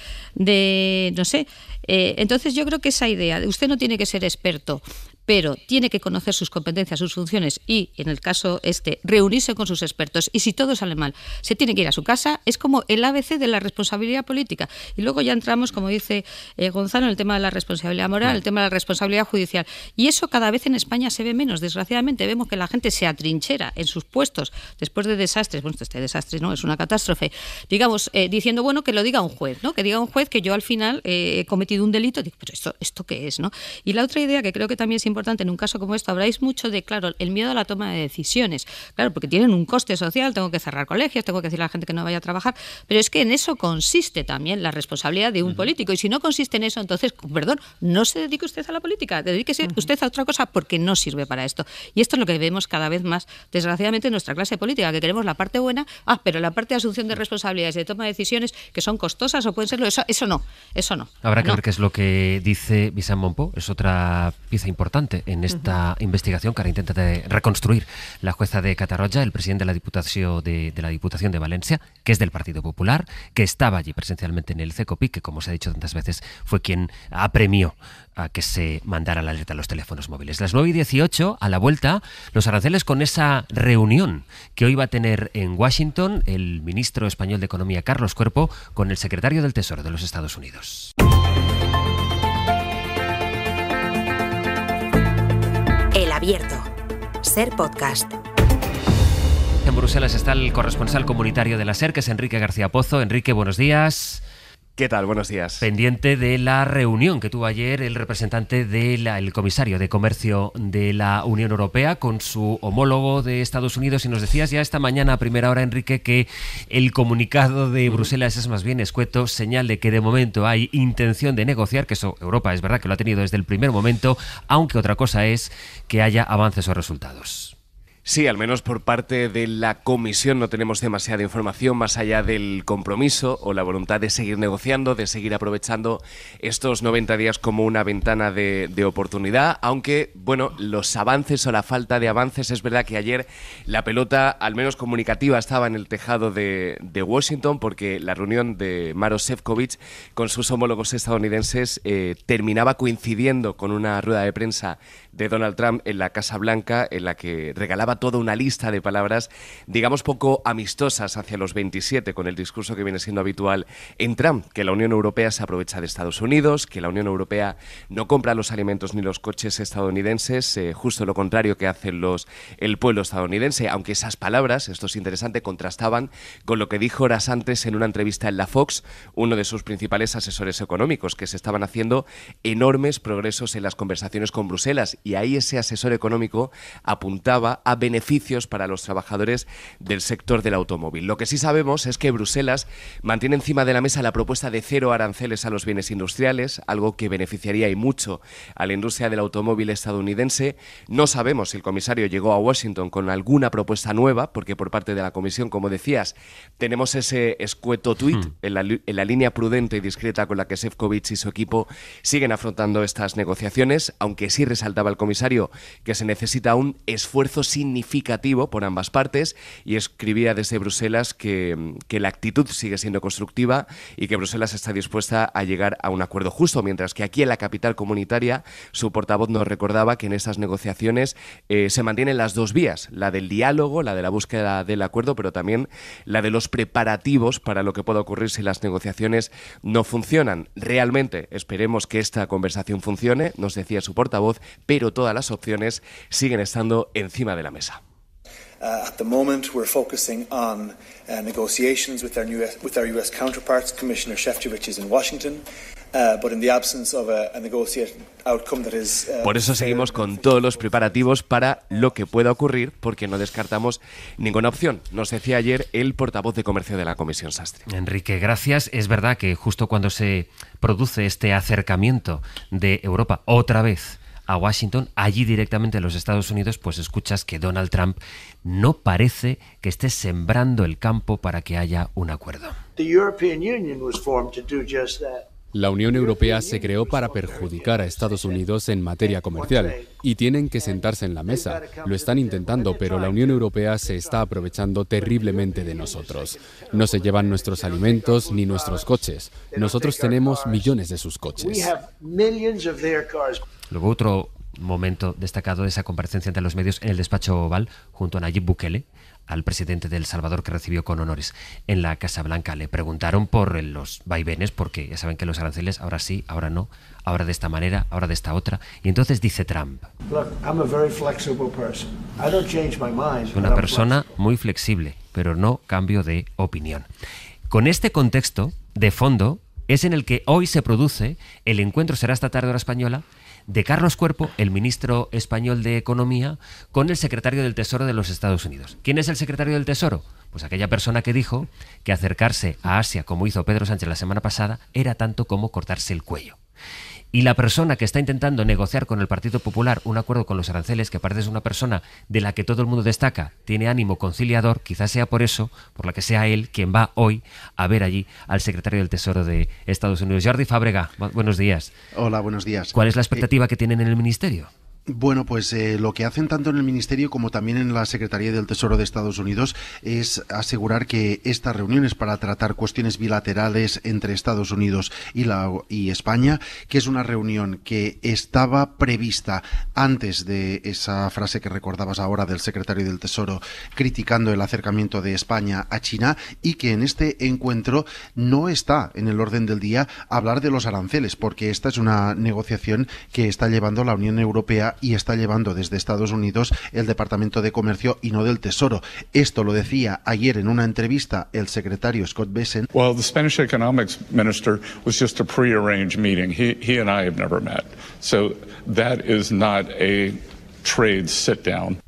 no sé, entonces yo creo que esa idea de usted no tiene que ser experto, pero tiene que conocer sus competencias, sus funciones y, en el caso reunirse con sus expertos. Y si todo sale mal, se tiene que ir a su casa. Es como el ABC de la responsabilidad política. Y luego ya entramos, como dice Gonzalo, en el tema de la responsabilidad moral, el tema de la responsabilidad judicial. Y eso cada vez en España se ve menos. Desgraciadamente vemos que la gente se atrinchera en sus puestos después de desastres. Bueno, este desastre no es una catástrofe. Digamos, diciendo, bueno, que lo diga un juez, ¿no? Que diga un juez que yo al final he cometido un delito. Digo, pero ¿esto qué es, no? Y la otra idea que creo que también es importante en un caso como esto, habláis mucho de, claro, el miedo a la toma de decisiones, claro, porque tienen un coste social, tengo que cerrar colegios, tengo que decirle a la gente que no vaya a trabajar, pero es que en eso consiste también la responsabilidad de un político, y si no consiste en eso, entonces, perdón, no se dedique usted a la política, dedíquese usted a otra cosa porque no sirve para esto. Y esto es lo que vemos cada vez más, desgraciadamente, en nuestra clase política, que queremos la parte buena, pero la parte de asunción de responsabilidades, de toma de decisiones, que son costosas o pueden serlo, eso no. Habrá que ver qué es lo que dice Vicent Monpó, es otra pieza importante en esta investigación que ahora intenta reconstruir la jueza de Catarroja, el presidente de la Diputación de Valencia, que es del Partido Popular, que estaba allí presencialmente en el CECOPI, que, como se ha dicho tantas veces, fue quien apremió a que se mandara la alerta a los teléfonos móviles. Las 9:18, a la vuelta, los aranceles con esa reunión que hoy va a tener en Washington el ministro español de Economía, Carlos Cuerpo, con el secretario del Tesoro de los Estados Unidos. El Abierto. SER Podcast. En Bruselas está el corresponsal comunitario de la SER, que es Enrique García Pozo. Enrique, buenos días. ¿Qué tal? Buenos días. Pendiente de la reunión que tuvo ayer el representante el comisario de Comercio de la Unión Europea con su homólogo de Estados Unidos, y nos decías ya esta mañana a primera hora, Enrique, que el comunicado de Bruselas es más bien escueto, señal de que de momento hay intención de negociar, que eso Europa es verdad que lo ha tenido desde el primer momento, aunque otra cosa es que haya avances o resultados. Sí, al menos por parte de la Comisión no tenemos demasiada información más allá del compromiso o la voluntad de seguir negociando, de seguir aprovechando estos 90 días como una ventana de oportunidad, aunque, bueno, los avances o la falta de avances, es verdad que ayer la pelota, al menos comunicativa, estaba en el tejado de Washington, porque la reunión de Maroš Šefčovič con sus homólogos estadounidenses terminaba coincidiendo con una rueda de prensa de Donald Trump en la Casa Blanca, en la que regalaba toda una lista de palabras, digamos, poco amistosas hacia los 27, con el discurso que viene siendo habitual en Trump, que la Unión Europea se aprovecha de Estados Unidos, que la Unión Europea no compra los alimentos ni los coches estadounidenses, justo lo contrario que hace el pueblo estadounidense, aunque esas palabras, esto es interesante, contrastaban con lo que dijo horas antes en una entrevista en la Fox, uno de sus principales asesores económicos, que se estaban haciendo enormes progresos en las conversaciones con Bruselas, y ahí ese asesor económico apuntaba a beneficios para los trabajadores del sector del automóvil. Lo que sí sabemos es que Bruselas mantiene encima de la mesa la propuesta de 0 aranceles a los bienes industriales, algo que beneficiaría y mucho a la industria del automóvil estadounidense. No sabemos si el comisario llegó a Washington con alguna propuesta nueva, porque por parte de la Comisión, como decías, tenemos ese escueto tuit en la línea prudente y discreta con la que Šefčovič y su equipo siguen afrontando estas negociaciones, aunque sí resaltaba el comisario que se necesita un esfuerzo significativo por ambas partes, y escribía desde Bruselas que la actitud sigue siendo constructiva y que Bruselas está dispuesta a llegar a un acuerdo justo, mientras que aquí en la capital comunitaria su portavoz nos recordaba que en estas negociaciones se mantienen las dos vías, la del diálogo, la de la búsqueda del acuerdo, pero también la de los preparativos para lo que pueda ocurrir si las negociaciones no funcionan. Realmente esperemos que esta conversación funcione, nos decía su portavoz, pero todas las opciones siguen estando encima de la mesa. At the moment, we're focusing on negotiations with our US counterparts. Commissioner Šefčovič is in Washington, but in the absence of a negotiated outcome that is. Por eso seguimos con todos los preparativos para lo que pueda ocurrir, porque no descartamos ninguna opción. Nos decía ayer el portavoz de Comercio de la Comisión, Sastre. Enrique, gracias. Es verdad que justo cuando se produce este acercamiento de Europa otra vez a Washington, allí directamente en los Estados Unidos, pues escuchas que Donald Trump no parece que esté sembrando el campo para que haya un acuerdo. La Unión Europea se creó para perjudicar a Estados Unidos en materia comercial y tienen que sentarse en la mesa. Lo están intentando, pero la Unión Europea se está aprovechando terriblemente de nosotros. No se llevan nuestros alimentos ni nuestros coches. Nosotros tenemos millones de sus coches. Luego otro momento destacado de esa comparecencia ante los medios en el despacho Oval, junto a Nayib Bukele, al presidente de El Salvador, que recibió con honores en la Casa Blanca. Le preguntaron por los vaivenes, porque ya saben que los aranceles ahora sí, ahora no, ahora de esta manera, ahora de esta otra. Y entonces dice Trump: soy una persona muy flexible, pero no cambio de opinión. Con este contexto de fondo es en el que hoy se produce el encuentro, será esta tarde hora española, de Carlos Cuerpo, el ministro español de Economía, con el secretario del Tesoro de los Estados Unidos. ¿Quién es el secretario del Tesoro? Pues aquella persona que dijo que acercarse a Asia, como hizo Pedro Sánchez la semana pasada, era tanto como cortarse el cuello. Y la persona que está intentando negociar con el Partido Popular un acuerdo con los aranceles, que aparte es una persona de la que todo el mundo destaca, tiene ánimo conciliador, quizás sea por eso, por la que sea él quien va hoy a ver allí al secretario del Tesoro de Estados Unidos. Jordi Fàbrega, buenos días. Hola, buenos días. ¿Cuál es la expectativa que tienen en el Ministerio? Bueno, pues lo que hacen tanto en el Ministerio como también en la Secretaría del Tesoro de Estados Unidos es asegurar que estas reuniones para tratar cuestiones bilaterales entre Estados Unidos y España, que es una reunión que estaba prevista antes de esa frase que recordabas ahora del secretario del Tesoro criticando el acercamiento de España a China, y que en este encuentro no está en el orden del día hablar de los aranceles, porque esta es una negociación que está llevando la Unión Europea lleva y está llevando desde Estados Unidos el Departamento de Comercio y no del Tesoro. Esto lo decía ayer en una entrevista el secretario Scott Bessent. Well, the Spanish economics minister was just a pre-arranged meeting. He and I have never met. So that is not a trade sit down.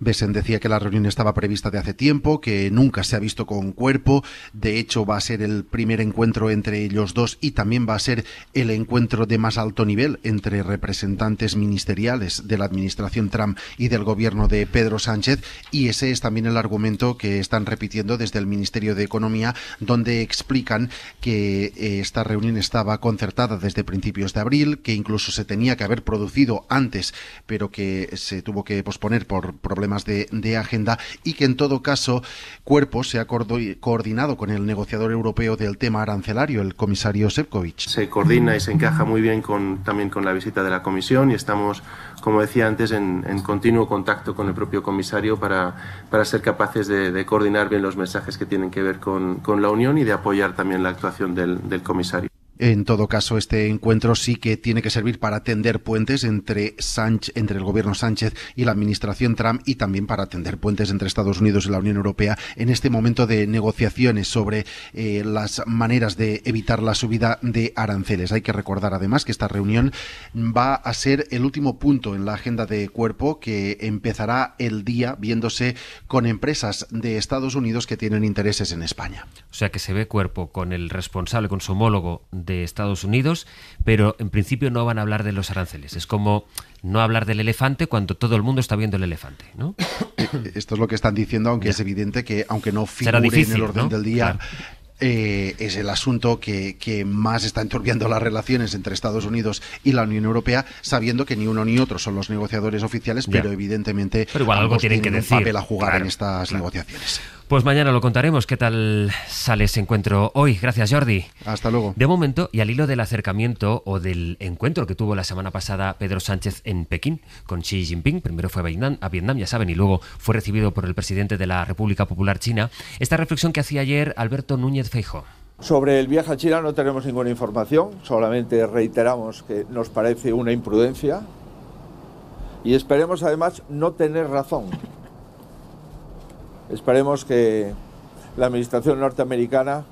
Bessent decía que la reunión estaba prevista de hace tiempo, que nunca se ha visto con cuerpo. De hecho, va a ser el primer encuentro entre ellos dos y también va a ser el encuentro de más alto nivel entre representantes ministeriales de la administración Trump y del gobierno de Pedro Sánchez. Y ese es también el argumento que están repitiendo desde el Ministerio de Economía, donde explican que esta reunión estaba concertada desde principios de abril, que incluso se tenía que haber producido antes, pero que se tuvo que posponer por problemas de agenda, y que en todo caso Cuerpo se ha coordinado con el negociador europeo del tema arancelario, el comisario Šefčovič. Se coordina y se encaja muy bien también con la visita de la Comisión, y estamos, como decía antes, en continuo contacto con el propio comisario para ser capaces de coordinar bien los mensajes que tienen que ver con la Unión y de apoyar también la actuación del comisario. En todo caso, este encuentro sí que tiene que servir para tender puentes entre el gobierno Sánchez y la administración Trump, y también para tender puentes entre Estados Unidos y la Unión Europea en este momento de negociaciones sobre las maneras de evitar la subida de aranceles. Hay que recordar además que esta reunión va a ser el último punto en la agenda de Cuerpo, que empezará el día viéndose con empresas de Estados Unidos que tienen intereses en España. O sea que se ve Cuerpo con el responsable, con su homólogo de Estados Unidos, pero en principio no van a hablar de los aranceles. Es como no hablar del elefante cuando todo el mundo está viendo el elefante, ¿no? Esto es lo que están diciendo, aunque es evidente que, aunque no figure difícil, en el orden, ¿no?, del día, claro, es el asunto que más está enturbiando las relaciones entre Estados Unidos y la Unión Europea, sabiendo que ni uno ni otro son los negociadores oficiales, pero evidentemente igual algo tienen que decir, un papel a jugar en estas negociaciones. Pues mañana lo contaremos. ¿Qué tal sale ese encuentro hoy? Gracias, Jordi. Hasta luego. De momento, y al hilo del acercamiento o del encuentro que tuvo la semana pasada Pedro Sánchez en Pekín con Xi Jinping, primero fue a Vietnam, ya saben, y luego fue recibido por el presidente de la República Popular China, esta reflexión que hacía ayer Alberto Núñez Feijóo. Sobre el viaje a China no tenemos ninguna información, solamente reiteramos que nos parece una imprudencia y esperemos además no tener razón. Esperemos que la administración norteamericana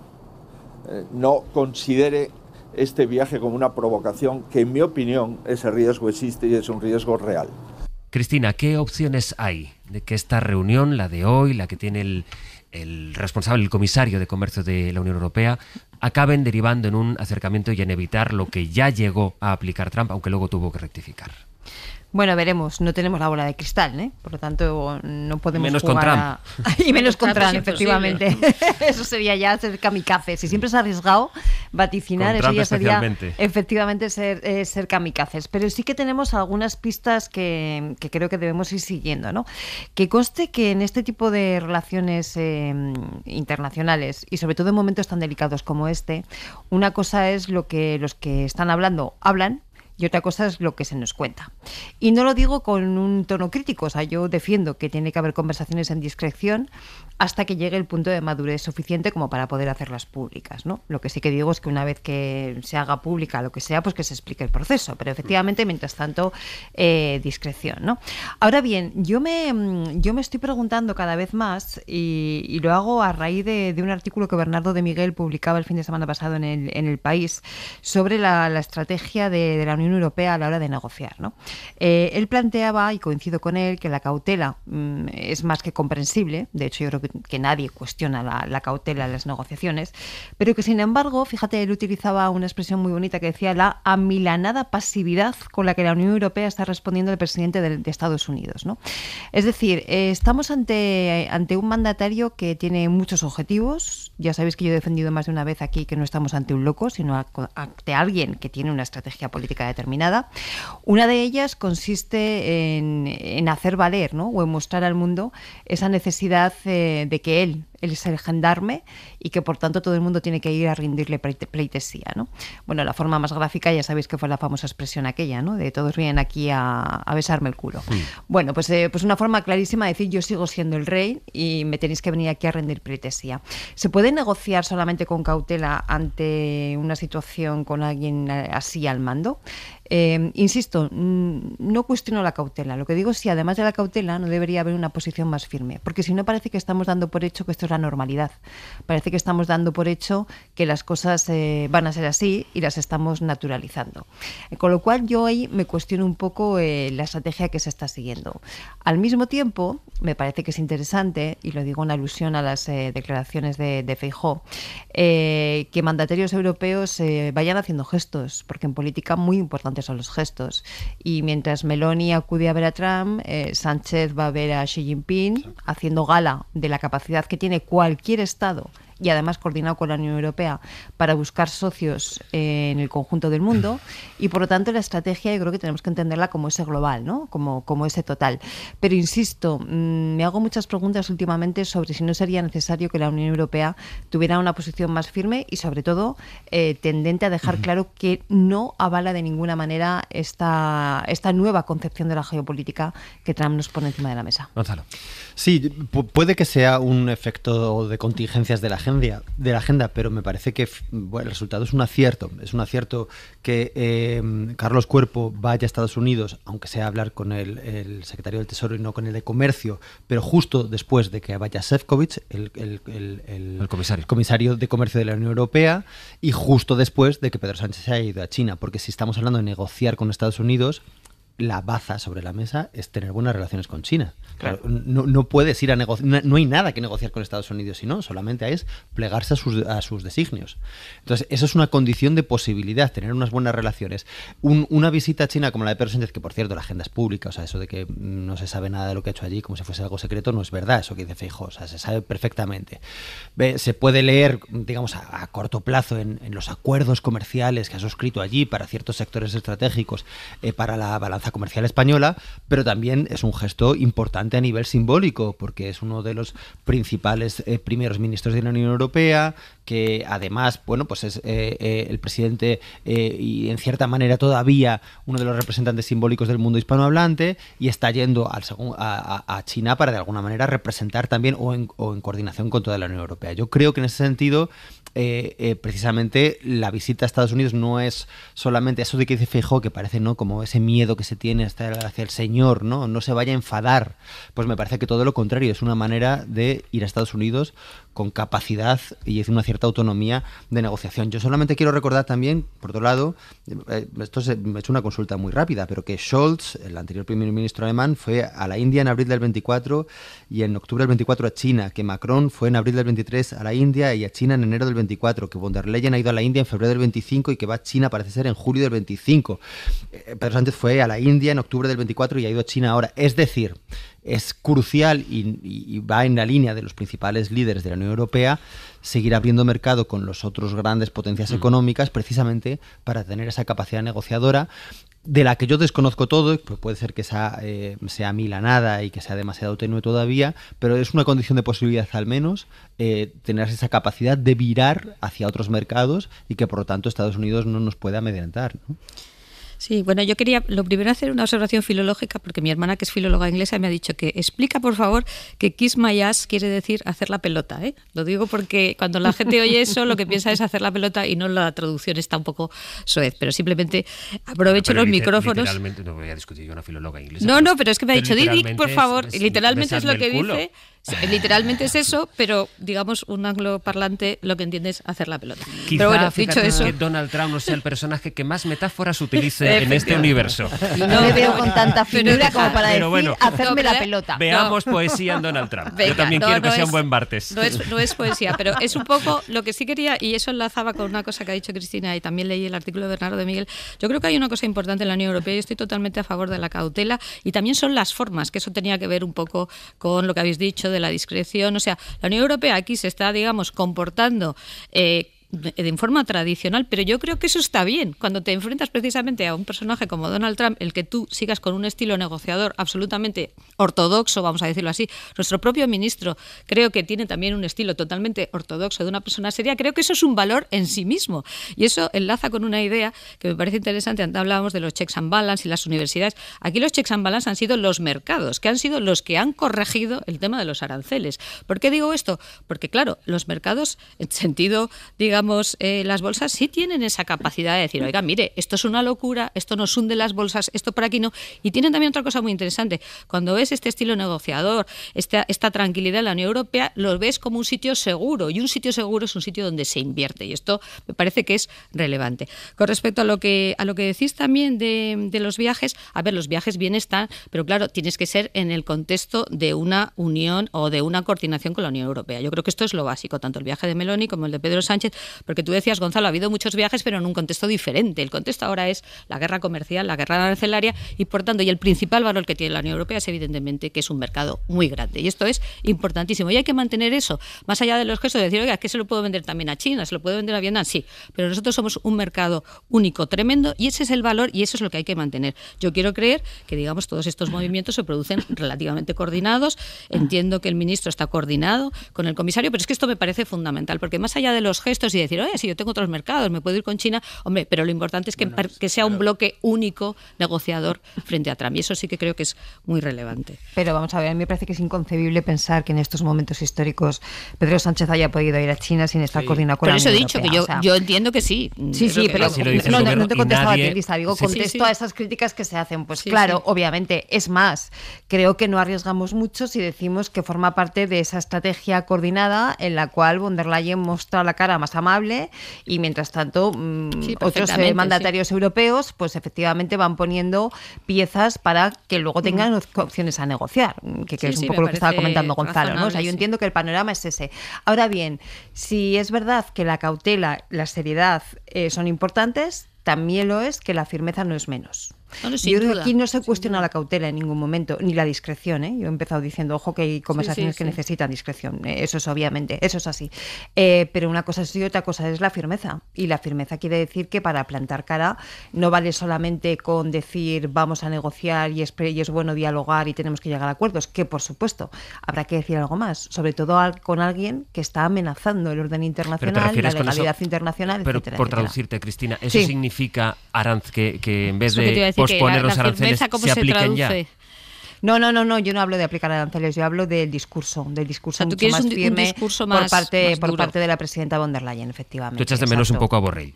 no considere este viaje como una provocación, que en mi opinión ese riesgo existe y es un riesgo real. Cristina, ¿qué opciones hay de que esta reunión, la de hoy, la que tiene el responsable, el comisario de Comercio de la Unión Europea, acaben derivando en un acercamiento y en evitar lo que ya llegó a aplicar Trump, aunque luego tuvo que rectificar? Bueno, veremos, no tenemos la bola de cristal, ¿eh? Por lo tanto no podemos menos jugar con Trump. y menos con Trump, efectivamente. Eso sería ya ser kamikaze. Si siempre se ha arriesgado vaticinar, eso ya sería efectivamente ser kamikazes. Pero sí que tenemos algunas pistas que creo que debemos ir siguiendo, ¿no? Que conste que en este tipo de relaciones internacionales, y sobre todo en momentos tan delicados como este, una cosa es lo que los que están hablando hablan, y otra cosa es lo que se nos cuenta. Y no lo digo con un tono crítico, o sea, yo defiendo que tiene que haber conversaciones en discreción hasta que llegue el punto de madurez suficiente como para poder hacerlas públicas, ¿no? Lo que sí que digo es que una vez que se haga pública lo que sea, pues que se explique el proceso, pero efectivamente, mientras tanto, discreción, ¿no? Ahora bien, yo me estoy preguntando cada vez más, y lo hago a raíz de un artículo que Bernardo de Miguel publicaba el fin de semana pasado en El País sobre la estrategia de la Unión Europea a la hora de negociar, ¿no? Él planteaba, y coincido con él, que la cautela es más que comprensible. De hecho, yo creo que nadie cuestiona la cautela en las negociaciones, pero que sin embargo, fíjate, él utilizaba una expresión muy bonita que decía la amilanada pasividad con la que la Unión Europea está respondiendo al presidente de Estados Unidos, ¿no? Es decir, estamos ante un mandatario que tiene muchos objetivos. Ya sabéis que yo he defendido más de una vez aquí que no estamos ante un loco, sino ante alguien que tiene una estrategia política determinada. Una de ellas consiste en hacer valer, ¿no?, o en mostrar al mundo esa necesidad de que él él es el gendarme y que por tanto todo el mundo tiene que ir a rendirle pleitesía, ¿no? Bueno, la forma más gráfica ya sabéis que fue la famosa expresión aquella, ¿no? De todos vienen aquí a besarme el culo. Bueno, pues una forma clarísima de decir yo sigo siendo el rey y me tenéis que venir aquí a rendir pleitesía. ¿Se puede negociar solamente con cautela ante una situación con alguien así al mando? Insisto, no cuestiono la cautela. Lo que digo es si además de la cautela no debería haber una posición más firme, porque si no parece que estamos dando por hecho que esto es la normalidad. Parece que estamos dando por hecho que las cosas van a ser así y las estamos naturalizando. Con lo cual yo ahí me cuestiono un poco la estrategia que se está siguiendo. Al mismo tiempo, me parece que es interesante, y lo digo en alusión a las declaraciones de Feijóo, que mandatarios europeos vayan haciendo gestos, porque en política muy importante son los gestos. Y mientras Meloni acude a ver a Trump, Sánchez va a ver a Xi Jinping haciendo gala de la capacidad que tiene cualquier Estado y además coordinado con la Unión Europea para buscar socios en el conjunto del mundo, y por lo tanto la estrategia yo creo que tenemos que entenderla como ese global, ¿no? Como ese total. Pero insisto, me hago muchas preguntas últimamente sobre si no sería necesario que la Unión Europea tuviera una posición más firme y sobre todo tendente a dejar claro que no avala de ninguna manera esta nueva concepción de la geopolítica que Trump nos pone encima de la mesa. Gonzalo. Sí, puede que sea un efecto de contingencias de la agenda, pero me parece que el resultado es un acierto. Es un acierto que Carlos Cuerpo vaya a Estados Unidos, aunque sea a hablar con el secretario del Tesoro y no con el de Comercio, pero justo después de que vaya Šefčovič, el comisario de Comercio de la Unión Europea, y justo después de que Pedro Sánchez se haya ido a China, porque si estamos hablando de negociar con Estados Unidos, la baza sobre la mesa es tener buenas relaciones con China. Claro. No puedes ir a negociar, no hay nada que negociar con Estados Unidos, sino solamente es plegarse a sus designios. Entonces, eso es una condición de posibilidad, tener unas buenas relaciones. Una visita a China como la de Pedro Sánchez, que por cierto la agenda es pública, o sea, eso de que no se sabe nada de lo que ha hecho allí como si fuese algo secreto, no es verdad, eso que dice Feijóo, o sea, se sabe perfectamente. Se puede leer, digamos, a corto plazo en los acuerdos comerciales que ha suscrito allí para ciertos sectores estratégicos, para la balanza comercial española, pero también es un gesto importante a nivel simbólico, porque es uno de los principales primeros ministros de la Unión Europea, que además, bueno, pues es el presidente y en cierta manera todavía uno de los representantes simbólicos del mundo hispanohablante, y está yendo a China para de alguna manera representar también o en coordinación con toda la Unión Europea. Yo creo que en ese sentido precisamente la visita a Estados Unidos no es solamente eso de que dice Feijóo, que parece, ¿no?, como ese miedo que se tiene hacia el señor, no se vaya a enfadar. Pues me parece que todo lo contrario, es una manera de ir a Estados Unidos con capacidad y una cierta autonomía de negociación. Yo solamente quiero recordar también, por otro lado, esto me he hecho una consulta muy rápida, pero que Scholz, el anterior primer ministro alemán, fue a la India en abril del 24 y en octubre del 24 a China, que Macron fue en abril del 23 a la India y a China en enero del 24, que von der Leyen ha ido a la India en febrero del 25 y que va a China parece ser en julio del 25. Pedro Sánchez fue a la India en octubre del 24 y ha ido a China ahora. Es decir, es crucial y va en la línea de los principales líderes de la Unión Europea seguir abriendo mercado con los otros grandes potencias económicas, precisamente para tener esa capacidad negociadora, de la que yo desconozco todo, pues puede ser que sea milanada y que sea demasiado tenue todavía, pero es una condición de posibilidad al menos tener esa capacidad de virar hacia otros mercados y que por lo tanto Estados Unidos no nos puede amedrentar, ¿no? Sí, bueno, yo quería lo primero hacer una observación filológica, porque mi hermana, que es filóloga inglesa, me ha dicho que explica, por favor, que kiss my ass quiere decir hacer la pelota, ¿eh? Lo digo porque cuando la gente oye eso, lo que piensa es hacer la pelota y no la traducción está un poco soez, pero simplemente aprovecho los micrófonos. Literalmente, no voy a discutir yo una filóloga inglesa. No, pero es que me ha dicho, Didic, por favor, y literalmente es lo que dice. Literalmente es eso, pero digamos un angloparlante lo que entiende es hacer la pelota. Quizá, pero bueno, dicho eso, que Donald Trump no sea el personaje que más metáforas utilice en este universo. No le veo con tanta finura como para decir hacerme la pelota. Veamos poesía en Donald Trump. Venga, yo también quiero que sea un buen Bartes. No es poesía, pero es un poco lo que sí quería, y eso enlazaba con una cosa que ha dicho Cristina, y también leí el artículo de Bernardo de Miguel. Yo creo que hay una cosa importante en la Unión Europea y estoy totalmente a favor de la cautela, y también son las formas, que eso tenía que ver un poco con lo que habéis dicho de la discreción. O sea, la Unión Europea aquí se está, digamos, comportando de forma tradicional, pero yo creo que eso está bien. Cuando te enfrentas precisamente a un personaje como Donald Trump, el que tú sigas con un estilo negociador absolutamente ortodoxo, vamos a decirlo así. Nuestro propio ministro creo que tiene también un estilo totalmente ortodoxo de una persona seria. Creo que eso es un valor en sí mismo. Y eso enlaza con una idea que me parece interesante. Antes hablábamos de los checks and balance y las universidades. Aquí los checks and balance han sido los mercados, que han sido los que han corregido el tema de los aranceles. ¿Por qué digo esto? Porque, claro, los mercados, en sentido, digamos, las bolsas sí tienen esa capacidad de decir, oiga, mire, esto es una locura, esto nos hunde las bolsas, esto por aquí no. Y tienen también otra cosa muy interesante. Cuando ves este estilo negociador, esta tranquilidad en la Unión Europea, lo ves como un sitio seguro. Y un sitio seguro es un sitio donde se invierte. Y esto me parece que es relevante. Con respecto a lo que decís también de los viajes, a ver, los viajes bien están, pero claro, tienes que ser en el contexto de una unión o de una coordinación con la Unión Europea. Yo creo que esto es lo básico, tanto el viaje de Meloni como el de Pedro Sánchez, porque tú decías, Gonzalo, ha habido muchos viajes, pero en un contexto diferente. El contexto ahora es la guerra comercial, la guerra arancelaria, y por tanto, y el principal valor que tiene la Unión Europea es evidentemente que es un mercado muy grande. Y esto es importantísimo. Y hay que mantener eso, más allá de los gestos de decir, oiga, que se lo puedo vender también a China, se lo puedo vender a Vietnam, sí, pero nosotros somos un mercado único, tremendo, y ese es el valor y eso es lo que hay que mantener. Yo quiero creer que, digamos, todos estos movimientos se producen relativamente coordinados. Entiendo que el ministro está coordinado con el comisario, pero es que esto me parece fundamental, porque más allá de los gestos y decir, oye, si yo tengo otros mercados, me puedo ir con China, hombre, pero lo importante es que sea un bloque único negociador frente a Trump, y eso sí que creo que es muy relevante. Pero vamos a ver, a mí me parece que es inconcebible pensar que en estos momentos históricos Pedro Sánchez haya podido ir a China sin estar coordinado con la Unión Europea. Por eso he dicho que yo entiendo que sí. Sí, pero no te contestaba a ti, Elisa, digo, contesto a esas críticas que se hacen. Pues claro, obviamente, es más, creo que no arriesgamos mucho si decimos que forma parte de esa estrategia coordinada en la cual von der Leyen muestra la cara más amable y mientras tanto otros mandatarios europeos pues efectivamente van poniendo piezas para que luego tengan opciones a negociar, que es un poco lo que estaba comentando Gonzalo, ¿no? O sea, yo entiendo que el panorama es ese. Ahora bien, si es verdad que la cautela, la seriedad son importantes, también lo es que la firmeza no es menos. Yo creo que aquí no se cuestiona la cautela en ningún momento, ni la discreción, ¿eh? Yo he empezado diciendo, ojo, que hay conversaciones que necesitan discreción, eso es obviamente, eso es así. Pero una cosa es sí, otra cosa es la firmeza. Y la firmeza quiere decir que para plantar cara no vale solamente con decir vamos a negociar y es bueno dialogar y tenemos que llegar a acuerdos, que por supuesto habrá que decir algo más, sobre todo con alguien que está amenazando el orden internacional, la legalidad internacional, pero etcétera, por traducirte, Cristina, ¿eso significa, Aranz, que en vez de posponer los aranceles se apliquen ya? No, yo no hablo de aplicar aranceles, yo hablo del discurso mucho más firme un discurso por parte de la presidenta von der Leyen, efectivamente. Tú echas de menos un poco a Borrell.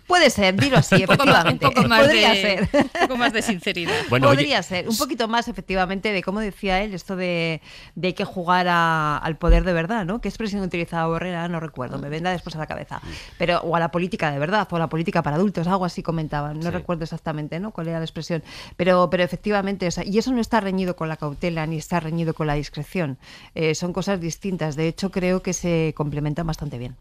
Puede ser, dilo así, efectivamente. Podría ser. Un poco más de sinceridad. Bueno, podría ser. Un poquito más, efectivamente, de cómo decía él, esto de hay que jugar al poder de verdad, ¿no? ¿Qué expresión utilizaba Borrell? No recuerdo, me vendrá después a la cabeza. O a la política de verdad, o a la política para adultos, algo así comentaban. No recuerdo exactamente, ¿no? Cuál era la expresión. Pero efectivamente, o sea, y eso no está reñido con la cautela, ni está reñido con la discreción. Son cosas distintas. De hecho, creo que se complementan bastante bien.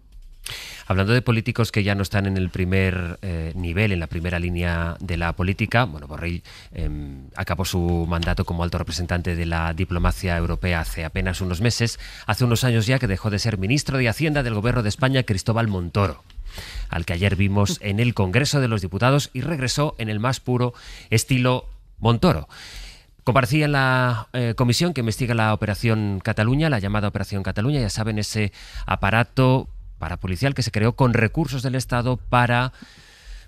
Hablando de políticos que ya no están en el primer nivel, en la primera línea de la política, bueno, Borrell acabó su mandato como alto representante de la diplomacia europea hace apenas unos meses. Hace unos años ya que dejó de ser ministro de Hacienda del Gobierno de España, Cristóbal Montoro, al que ayer vimos en el Congreso de los Diputados y regresó en el más puro estilo Montoro. Comparecía en la comisión que investiga la Operación Cataluña, la llamada Operación Cataluña, ya saben, ese aparato parapolicial que se creó con recursos del Estado para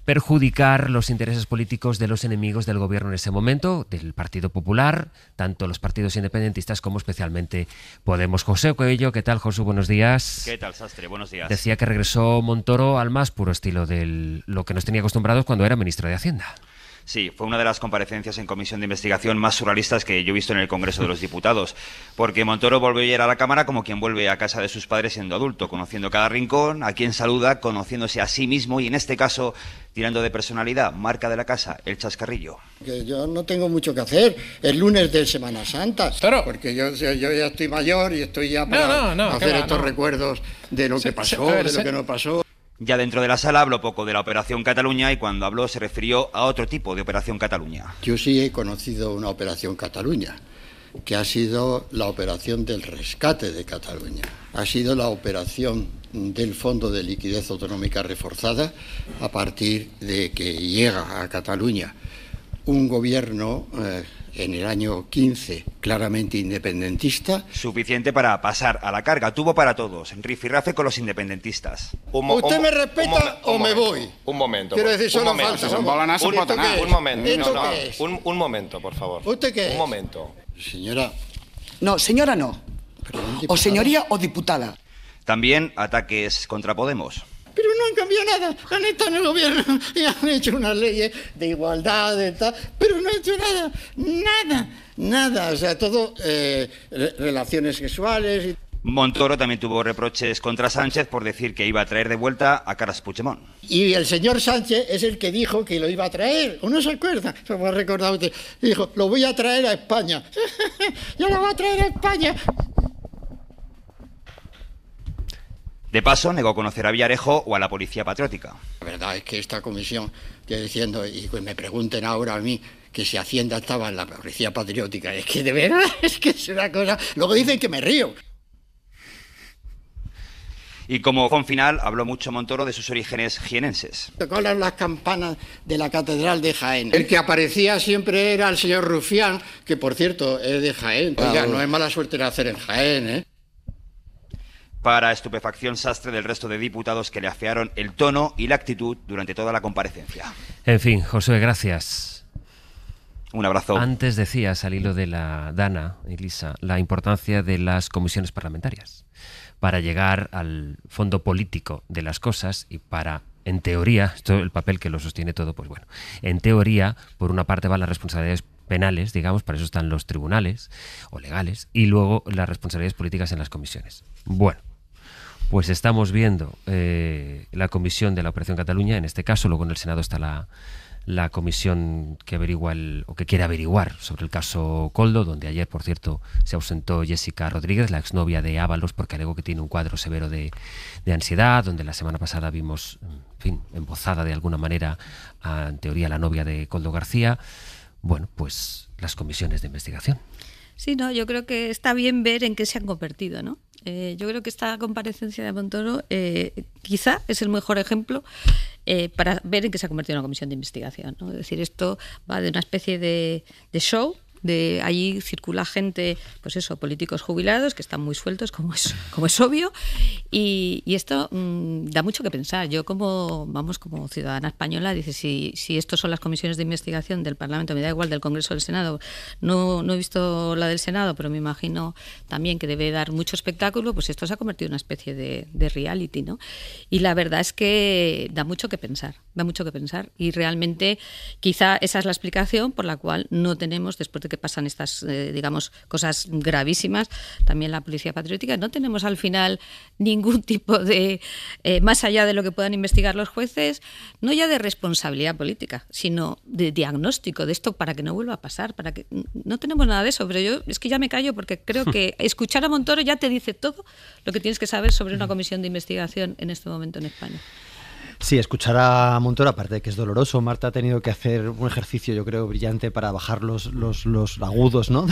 perjudicar los intereses políticos de los enemigos del gobierno en ese momento, del Partido Popular, tanto los partidos independentistas como especialmente Podemos. José Coello, ¿qué tal, Josu? Buenos días. ¿Qué tal, Sastre? Buenos días. Decía que regresó Montoro al más puro estilo de lo que nos tenía acostumbrados cuando era ministro de Hacienda. Sí, fue una de las comparecencias en comisión de investigación más surrealistas que yo he visto en el Congreso de los Diputados, porque Montoro volvió a ir a la Cámara como quien vuelve a casa de sus padres siendo adulto, conociendo cada rincón, a quien saluda, conociéndose a sí mismo y en este caso tirando de personalidad, marca de la casa, el chascarrillo. Que yo no tengo mucho que hacer, el lunes de Semana Santa, porque yo ya estoy mayor y estoy ya para hacer estos recuerdos de lo que pasó, de lo que no pasó. Ya dentro de la sala habló poco de la Operación Cataluña y cuando habló se refirió a otro tipo de Operación Cataluña. Yo sí he conocido una Operación Cataluña, que ha sido la operación del rescate de Cataluña. Ha sido la operación del Fondo de Liquidez Autonómica Reforzada a partir de que llega a Cataluña un gobierno en el año 15 claramente independentista. Suficiente para pasar a la carga. Tuvo para todos. En rifirrafe con los independentistas. ¿Usted me respeta o me voy? Un momento. Quiero decir, solo falta. Un momento, por favor. ¿Usted qué es? Un momento. Señora. No, señora no. O señoría o diputada. También ataques contra Podemos. Pero no han cambiado nada. Han estado en el gobierno y han hecho unas leyes de igualdad, de tal, pero no han hecho nada. Nada. O sea, todo relaciones sexuales. Montoro también tuvo reproches contra Sánchez por decir que iba a traer de vuelta a Carles Puigdemont. Y el señor Sánchez es el que dijo que lo iba a traer. ¿O no se acuerda? Se me ha recordado usted. Dijo, lo voy a traer a España. Yo lo voy a traer a España. De paso, negó conocer a Villarejo o a la Policía Patriótica. La verdad es que esta comisión, estoy diciendo, y pues me pregunten ahora a mí, que si Hacienda estaba en la Policía Patriótica, es que de verdad, es que es una cosa... Luego dicen que me río. Y como con final, habló mucho Montoro de sus orígenes jienenses. Tocaron las campanas de la Catedral de Jaén. El que aparecía siempre era el señor Rufián, que por cierto es de Jaén. Oiga, no es mala suerte nacer en Jaén, ¿eh? Para estupefacción Sastre del resto de diputados que le afearon el tono y la actitud durante toda la comparecencia. En fin, Josué, gracias. Un abrazo. Antes decías, al hilo de la Dana, Elisa, la importancia de las comisiones parlamentarias para llegar al fondo político de las cosas y para, en teoría, esto el papel que lo sostiene todo, pues bueno, en teoría, por una parte van las responsabilidades penales, digamos, para eso están los tribunales o legales, y luego las responsabilidades políticas en las comisiones. Bueno, pues estamos viendo la comisión de la Operación Cataluña, en este caso, luego en el Senado está la comisión que averigua o que quiere averiguar sobre el caso Koldo, donde ayer, por cierto, se ausentó Jessica Rodríguez, la exnovia de Ábalos, porque alegó que tiene un cuadro severo de ansiedad, donde la semana pasada vimos, en fin, embozada de alguna manera, en teoría, la novia de Koldo García. Bueno, pues las comisiones de investigación. Sí, no, yo creo que está bien ver en qué se han convertido, ¿no? Yo creo que esta comparecencia de Montoro quizá es el mejor ejemplo para ver en qué se ha convertido en una comisión de investigación, ¿no? Es decir, esto va de una especie de show. Allí circula gente, pues eso, políticos jubilados que están muy sueltos, como es obvio, y esto da mucho que pensar. Yo como ciudadana española, dice, si estos son las comisiones de investigación del Parlamento, me da igual del Congreso o del Senado, no he visto la del Senado, pero me imagino también que debe dar mucho espectáculo, pues esto se ha convertido en una especie de reality, ¿no? Y la verdad es que da mucho que pensar, y realmente quizá esa es la explicación por la cual no tenemos, después de que pasan estas, digamos, cosas gravísimas, también la Policía Patriótica, no tenemos al final ningún tipo de, más allá de lo que puedan investigar los jueces, no ya de responsabilidad política, sino de diagnóstico de esto para que no vuelva a pasar, para que no tenemos nada de eso, pero yo es que ya me callo porque creo que escuchar a Montoro ya te dice todo lo que tienes que saber sobre una comisión de investigación en este momento en España. Sí, escuchar a Montoro, aparte de que es doloroso, Marta ha tenido que hacer un ejercicio, yo creo, brillante para bajar los agudos, ¿no?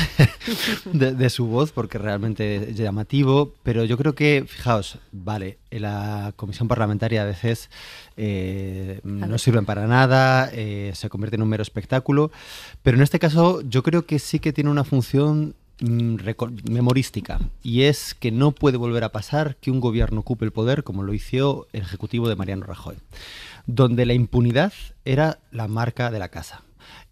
de su voz, porque realmente es llamativo, pero yo creo que, fijaos, vale, la comisión parlamentaria a veces no sirven para nada, se convierte en un mero espectáculo, pero en este caso yo creo que sí que tiene una función memorística, y es que no puede volver a pasar que un gobierno ocupe el poder como lo hizo el ejecutivo de Mariano Rajoy, donde la impunidad era la marca de la casa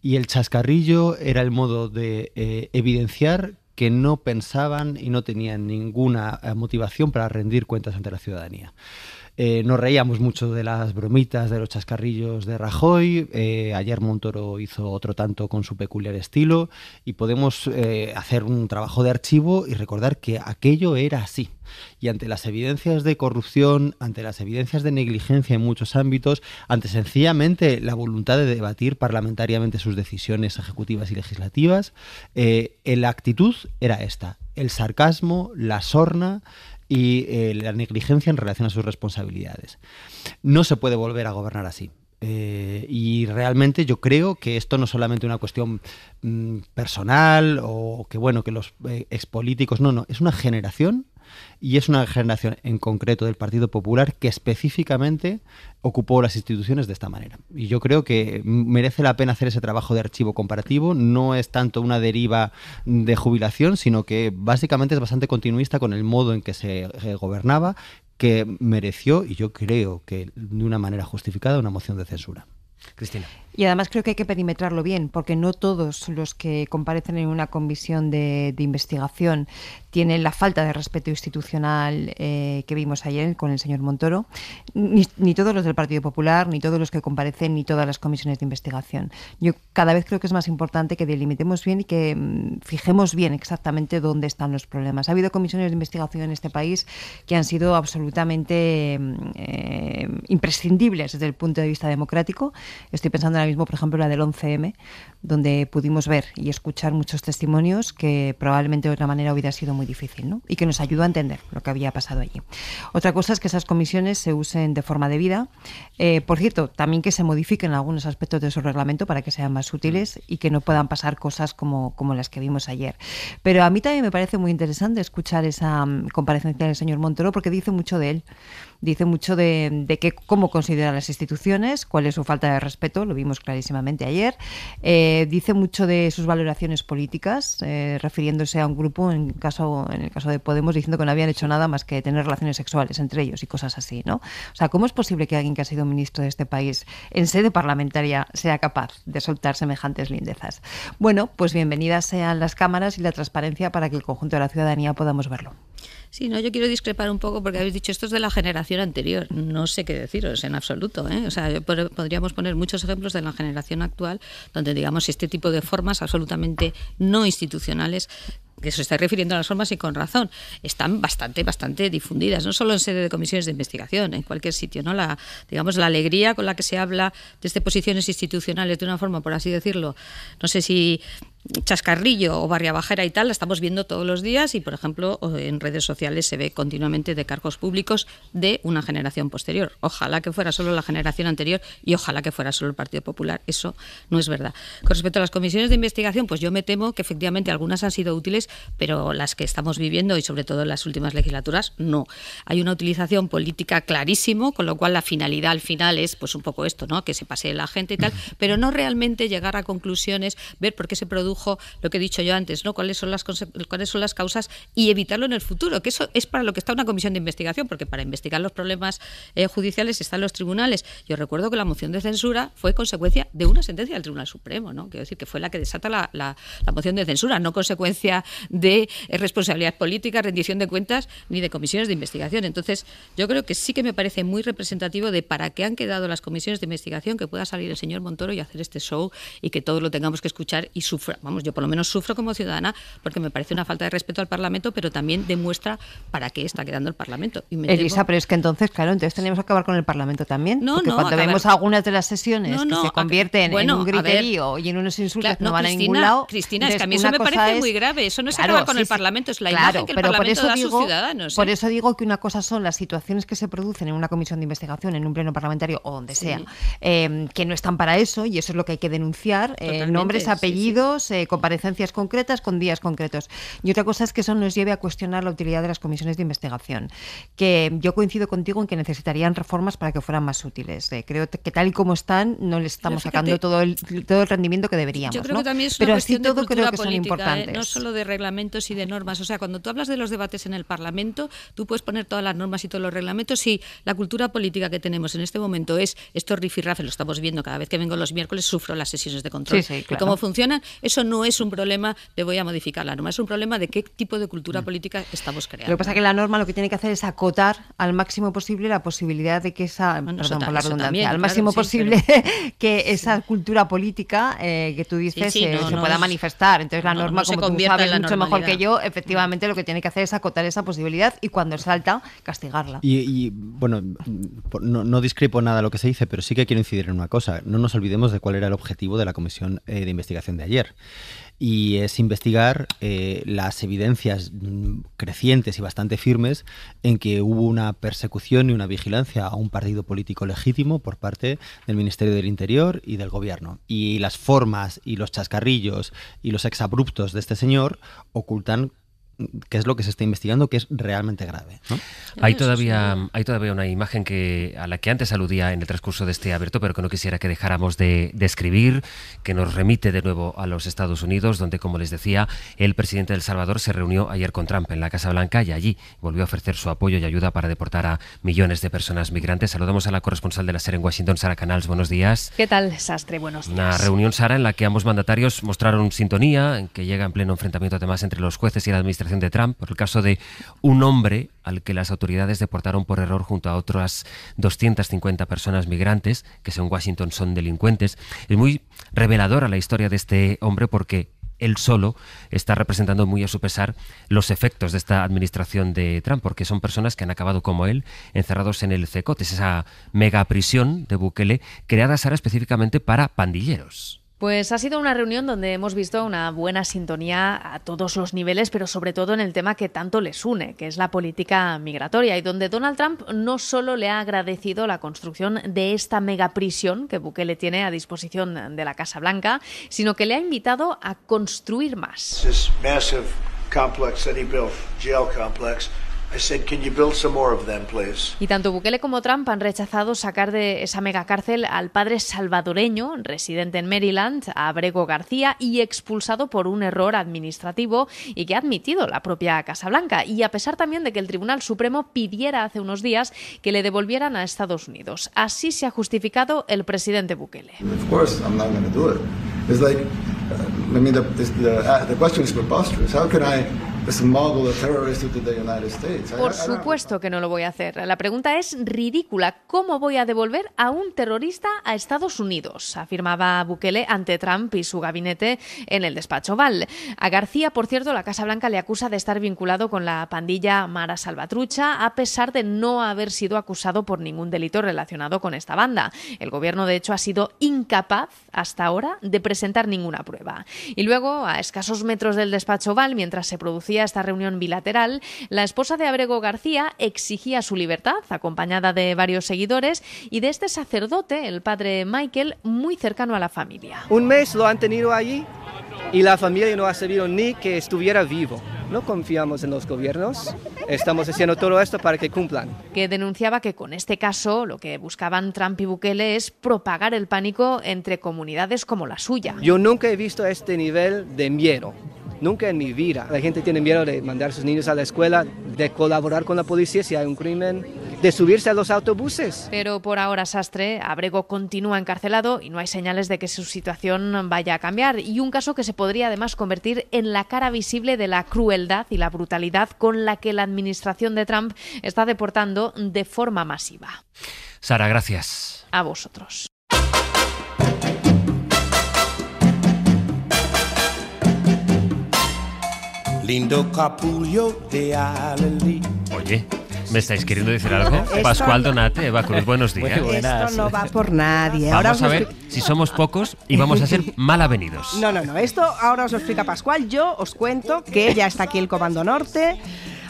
y el chascarrillo era el modo de evidenciar que no pensaban y no tenían ninguna motivación para rendir cuentas ante la ciudadanía. Nos reíamos mucho de las bromitas, de los chascarrillos de Rajoy. Ayer Montoro hizo otro tanto con su peculiar estilo y podemos hacer un trabajo de archivo y recordar que aquello era así. Y ante las evidencias de corrupción, ante las evidencias de negligencia en muchos ámbitos, ante sencillamente la voluntad de debatir parlamentariamente sus decisiones ejecutivas y legislativas, la actitud era esta: el sarcasmo, la sorna y la negligencia en relación a sus responsabilidades. No se puede volver a gobernar así. Y realmente yo creo que esto no es solamente una cuestión personal o que, bueno, que los expolíticos... No, es una generación y es una generación en concreto del Partido Popular que específicamente ocupó las instituciones de esta manera. Y yo creo que merece la pena hacer ese trabajo de archivo comparativo. No es tanto una deriva de jubilación, sino que básicamente es bastante continuista con el modo en que se gobernaba, que mereció, y yo creo que de una manera justificada, una moción de censura. Cristina. Y además creo que hay que perimetrarlo bien, porque no todos los que comparecen en una comisión de investigación tienen la falta de respeto institucional que vimos ayer con el señor Montoro, ni todos los del Partido Popular, ni todos los que comparecen, ni todas las comisiones de investigación. Yo cada vez creo que es más importante que delimitemos bien y que fijemos bien exactamente dónde están los problemas. Ha habido comisiones de investigación en este país que han sido absolutamente imprescindibles desde el punto de vista democrático. Estoy pensando ahora mismo, por ejemplo, la del 11M, donde pudimos ver y escuchar muchos testimonios que probablemente de otra manera hubiera sido muy difícil, ¿no? Y que nos ayudó a entender lo que había pasado allí. Otra cosa es que esas comisiones se usen de forma debida. Por cierto, también que se modifiquen algunos aspectos de su reglamento para que sean más útiles y que no puedan pasar cosas como las que vimos ayer. Pero a mí también me parece muy interesante escuchar esa comparecencia del señor Montoro, porque dice mucho de él. Dice mucho de cómo considera las instituciones, cuál es su falta de respeto, lo vimos clarísimamente ayer. Dice mucho de sus valoraciones políticas, refiriéndose a un grupo, en el caso de Podemos, diciendo que no habían hecho nada más que tener relaciones sexuales entre ellos y cosas así, ¿no? O sea, ¿cómo es posible que alguien que ha sido ministro de este país en sede parlamentaria sea capaz de soltar semejantes lindezas? Bueno, pues bienvenidas sean las cámaras y la transparencia para que el conjunto de la ciudadanía podamos verlo. Sí, no, yo quiero discrepar un poco porque habéis dicho esto es de la generación anterior. No sé qué deciros en absoluto, ¿eh? O sea, podríamos poner muchos ejemplos de la generación actual donde, digamos, este tipo de formas absolutamente no institucionales, que se está refiriendo a las formas y con razón, están bastante difundidas, no solo en sede de comisiones de investigación, en cualquier sitio, ¿no? La alegría con la que se habla desde posiciones institucionales de una forma, por así decirlo, no sé si chascarrillo o barriabajera y tal, la estamos viendo todos los días y, por ejemplo, en redes sociales se ve continuamente de cargos públicos de una generación posterior. Ojalá que fuera solo la generación anterior y ojalá que fuera solo el Partido Popular. Eso no es verdad. Con respecto a las comisiones de investigación, pues yo me temo que efectivamente algunas han sido útiles, pero las que estamos viviendo y sobre todo en las últimas legislaturas, no. Hay una utilización política clarísimo, con lo cual la finalidad al final es pues un poco esto, ¿no? Que se pase la gente y tal, pero no realmente llegar a conclusiones, ver por qué se produjo lo que he dicho yo antes, ¿no? Cuáles son las causas y evitarlo en el futuro, que eso es para lo que está una comisión de investigación, porque para investigar los problemas judiciales están los tribunales. Yo recuerdo que la moción de censura fue consecuencia de una sentencia del Tribunal Supremo, ¿no? Quiero decir que fue la que desata la moción de censura, no consecuencia de responsabilidad política, rendición de cuentas ni de comisiones de investigación. Entonces, yo creo que sí que me parece muy representativo de para qué han quedado las comisiones de investigación, que pueda salir el señor Montoro y hacer este show y que todos lo tengamos que escuchar y sufra. Vamos, yo por lo menos sufro como ciudadana porque me parece una falta de respeto al Parlamento, pero también demuestra para qué está quedando el Parlamento. Y Elisa, pero es que entonces tenemos que acabar con el Parlamento también. Porque cuando vemos algunas de las sesiones que se convierten en un griterío y en unos insultos que no van a ningún lado. Cristina, es que a mí eso me parece muy grave. Eso no es acabar con el Parlamento, es la imagen que el Parlamento da a sus ciudadanos. Por eso digo que una cosa son las situaciones que se producen en una comisión de investigación, en un pleno parlamentario o donde sea, que no están para eso, y eso es lo que hay que denunciar. Nombres, apellidos, comparecencias concretas con días concretos. Y otra cosa es que eso nos lleve a cuestionar la utilidad de las comisiones de investigación, que yo coincido contigo en que necesitarían reformas para que fueran más útiles. Creo que tal y como están no les estamos sacando todo el rendimiento que deberíamos. Yo creo que también es una cuestión de cultura política, no solo de reglamentos y de normas. O sea, cuando tú hablas de los debates en el Parlamento, tú puedes poner todas las normas y todos los reglamentos. Si la cultura política que tenemos en este momento es esto rifirrafe, lo estamos viendo cada vez que vengo los miércoles, sufro las sesiones de control. Claro. Y cómo funcionan, eso no es un problema de voy a modificar la norma, es un problema de qué tipo de cultura política estamos creando. Lo que pasa es que la norma lo que tiene que hacer es acotar al máximo posible la posibilidad de que al máximo posible que esa cultura política que tú dices se pueda manifestar. Entonces la norma, como tú sabes mucho mejor que yo, efectivamente lo que tiene que hacer es acotar esa posibilidad y cuando salta, castigarla. Y bueno, no discrepo nada de lo que se dice, pero sí que quiero incidir en una cosa. No nos olvidemos de cuál era el objetivo de la comisión de investigación de ayer. Y es investigar las evidencias crecientes y bastante firmes en que hubo una persecución y una vigilancia a un partido político legítimo por parte del Ministerio del Interior y del Gobierno. Y las formas y los chascarrillos y los exabruptos de este señor ocultan qué es lo que se está investigando, que es realmente grave, ¿no? Hay todavía una imagen a la que antes aludía en el transcurso de este abierto, pero que no quisiera que dejáramos de escribir, que nos remite de nuevo a los Estados Unidos, donde, como les decía, el presidente de El Salvador se reunió ayer con Trump en la Casa Blanca y allí volvió a ofrecer su apoyo y ayuda para deportar a millones de personas migrantes. Saludamos a la corresponsal de la SER en Washington, Sara Canals. Buenos días. ¿Qué tal, Sastre? Buenos días. Una reunión, Sara, en la que ambos mandatarios mostraron sintonía, en que llega en pleno enfrentamiento además entre los jueces y la administración de Trump por el caso de un hombre al que las autoridades deportaron por error junto a otras 250 personas migrantes que según Washington son delincuentes. Es muy reveladora la historia de este hombre porque él solo está representando muy a su pesar los efectos de esta administración de Trump, porque son personas que han acabado como él, encerrados en el CECOT, es esa mega prisión de Bukele creada, Sara, específicamente para pandilleros. Pues ha sido una reunión donde hemos visto una buena sintonía a todos los niveles, pero sobre todo en el tema que tanto les une, que es la política migratoria, y donde Donald Trump no solo le ha agradecido la construcción de esta megaprisión que Bukele tiene a disposición de la Casa Blanca, sino que le ha invitado a construir más. This massive complex that he built, jail complex. I said, can you build some more of them, please? Y tanto Bukele como Trump han rechazado sacar de esa megacárcel al padre salvadoreño, residente en Maryland, Abrego García, y expulsado por un error administrativo y que ha admitido la propia Casa Blanca. Y a pesar también de que el Tribunal Supremo pidiera hace unos días que le devolvieran a Estados Unidos. Así se ha justificado el presidente Bukele. Of course, I'm not going to do it. It's like, I mean, the question is preposterous. How can I smuggle a terrorist into the United States? Por supuesto que no lo voy a hacer. La pregunta es ridícula. ¿Cómo voy a devolver a un terrorista a Estados Unidos?, afirmaba Bukele ante Trump y su gabinete en el despacho Oval. A García, por cierto, la Casa Blanca le acusa de estar vinculado con la pandilla Mara Salvatrucha, a pesar de no haber sido acusado por ningún delito relacionado con esta banda. El gobierno, de hecho, ha sido incapaz hasta ahora de presentar ninguna prueba. Y luego, a escasos metros del despacho Oval, mientras se producía esta reunión bilateral, la esposa de Abrego García exigía su libertad, acompañada de varios seguidores y de este sacerdote, el padre Michael, muy cercano a la familia. Un mes lo han tenido allí y la familia no ha sabido ni que estuviera vivo. No confiamos en los gobiernos, estamos haciendo todo esto para que cumplan. Que denunciaba que con este caso lo que buscaban Trump y Bukele es propagar el pánico entre comunidades como la suya. Yo nunca he visto este nivel de miedo. Nunca en mi vida. La gente tiene miedo de mandar a sus niños a la escuela, de colaborar con la policía si hay un crimen, de subirse a los autobuses. Pero por ahora, Sastre, Abrego continúa encarcelado y no hay señales de que su situación vaya a cambiar. Y un caso que se podría además convertir en la cara visible de la crueldad y la brutalidad con la que la administración de Trump está deportando de forma masiva. Sara, gracias. A vosotros. Lindo capullo de Alelí. Oye, ¿me estáis queriendo decir algo? Pascual Donate, Eva Cruz, buenos días. Esto no va por nadie. Vamos a ver si somos pocos y vamos a ser mal avenidos. No. Esto ahora os lo explica Pascual. Yo os cuento que ya está aquí el Comando Norte.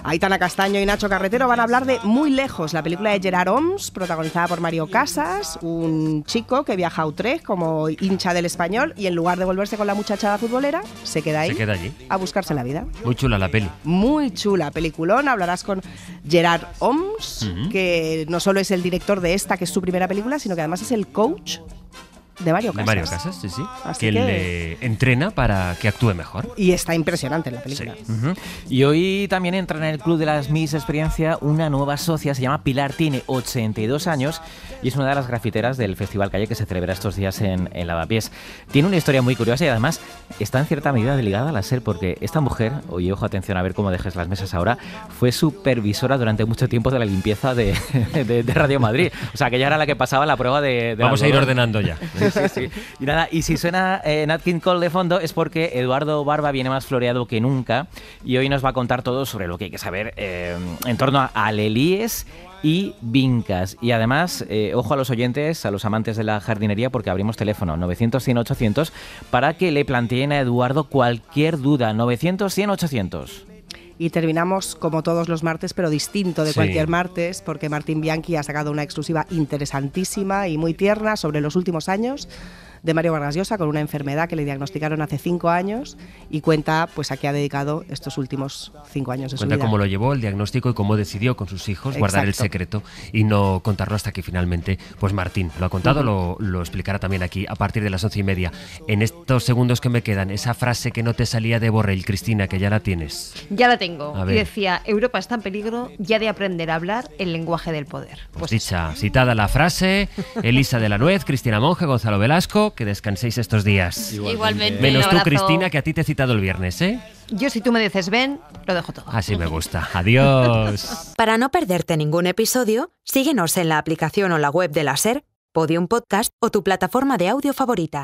Aitana Castaño y Nacho Carretero van a hablar de Muy Lejos, la película de Gerard Homs, protagonizada por Mario Casas, un chico que viaja a Utrecht como hincha del Español y en lugar de volverse con la muchachada futbolera, se queda ahí a buscarse la vida. Muy chula la peli. Muy chula, peliculón. Hablarás con Gerard Homs, que no solo es el director de esta, que es su primera película, sino que además es el coach de Mario Casas. De Mario Casas, sí. Así que le entrena para que actúe mejor. Y está impresionante en la película. Sí. Y hoy también entra en el Club de las Miss Experiencia una nueva socia, se llama Pilar, tiene 82 años y es una de las grafiteras del Festival Calle que se celebra estos días en Lavapiés. Tiene una historia muy curiosa y además está en cierta medida ligada a la SER porque esta mujer, oye, ojo, atención a ver cómo dejes las mesas ahora, fue supervisora durante mucho tiempo de la limpieza de Radio Madrid. O sea, que ella era la que pasaba la prueba de Vamos a ir ordenando ya. Sí. Y nada, y si suena Nat King Cole de fondo es porque Eduardo Barba viene más floreado que nunca y hoy nos va a contar todo sobre lo que hay que saber en torno a alelíes y vincas. Y además, ojo a los oyentes, a los amantes de la jardinería, porque abrimos teléfono 900-100-800 para que le planteen a Eduardo cualquier duda. 900-100-800. Y terminamos como todos los martes, pero distinto de cualquier martes, porque Martín Bianchi ha sacado una exclusiva interesantísima y muy tierna sobre los últimos años de Mario Vargas Llosa con una enfermedad que le diagnosticaron hace 5 años y cuenta pues a qué ha dedicado estos últimos 5 años de su vida. Cuenta cómo lo llevó el diagnóstico y cómo decidió con sus hijos guardar el secreto y no contarlo hasta que finalmente, pues Martín lo ha contado, lo explicará también aquí a partir de las 11:30. En estos segundos que me quedan, esa frase que no te salía de Borrell, Cristina, que ya la tienes. Ya la tengo. Y decía, Europa está en peligro ya de aprender a hablar el lenguaje del poder. Pues dicha, citada la frase, Elisa de la Nuez, Cristina Monge, Gonzalo Velasco, que descanséis estos días. Igualmente. Menos tú, Cristina, que a ti te he citado el viernes, ¿eh? Yo, si tú me dices ven, lo dejo todo. Así me gusta. Adiós. Para no perderte ningún episodio, síguenos en la aplicación o la web de la SER, Podium Podcast o tu plataforma de audio favorita.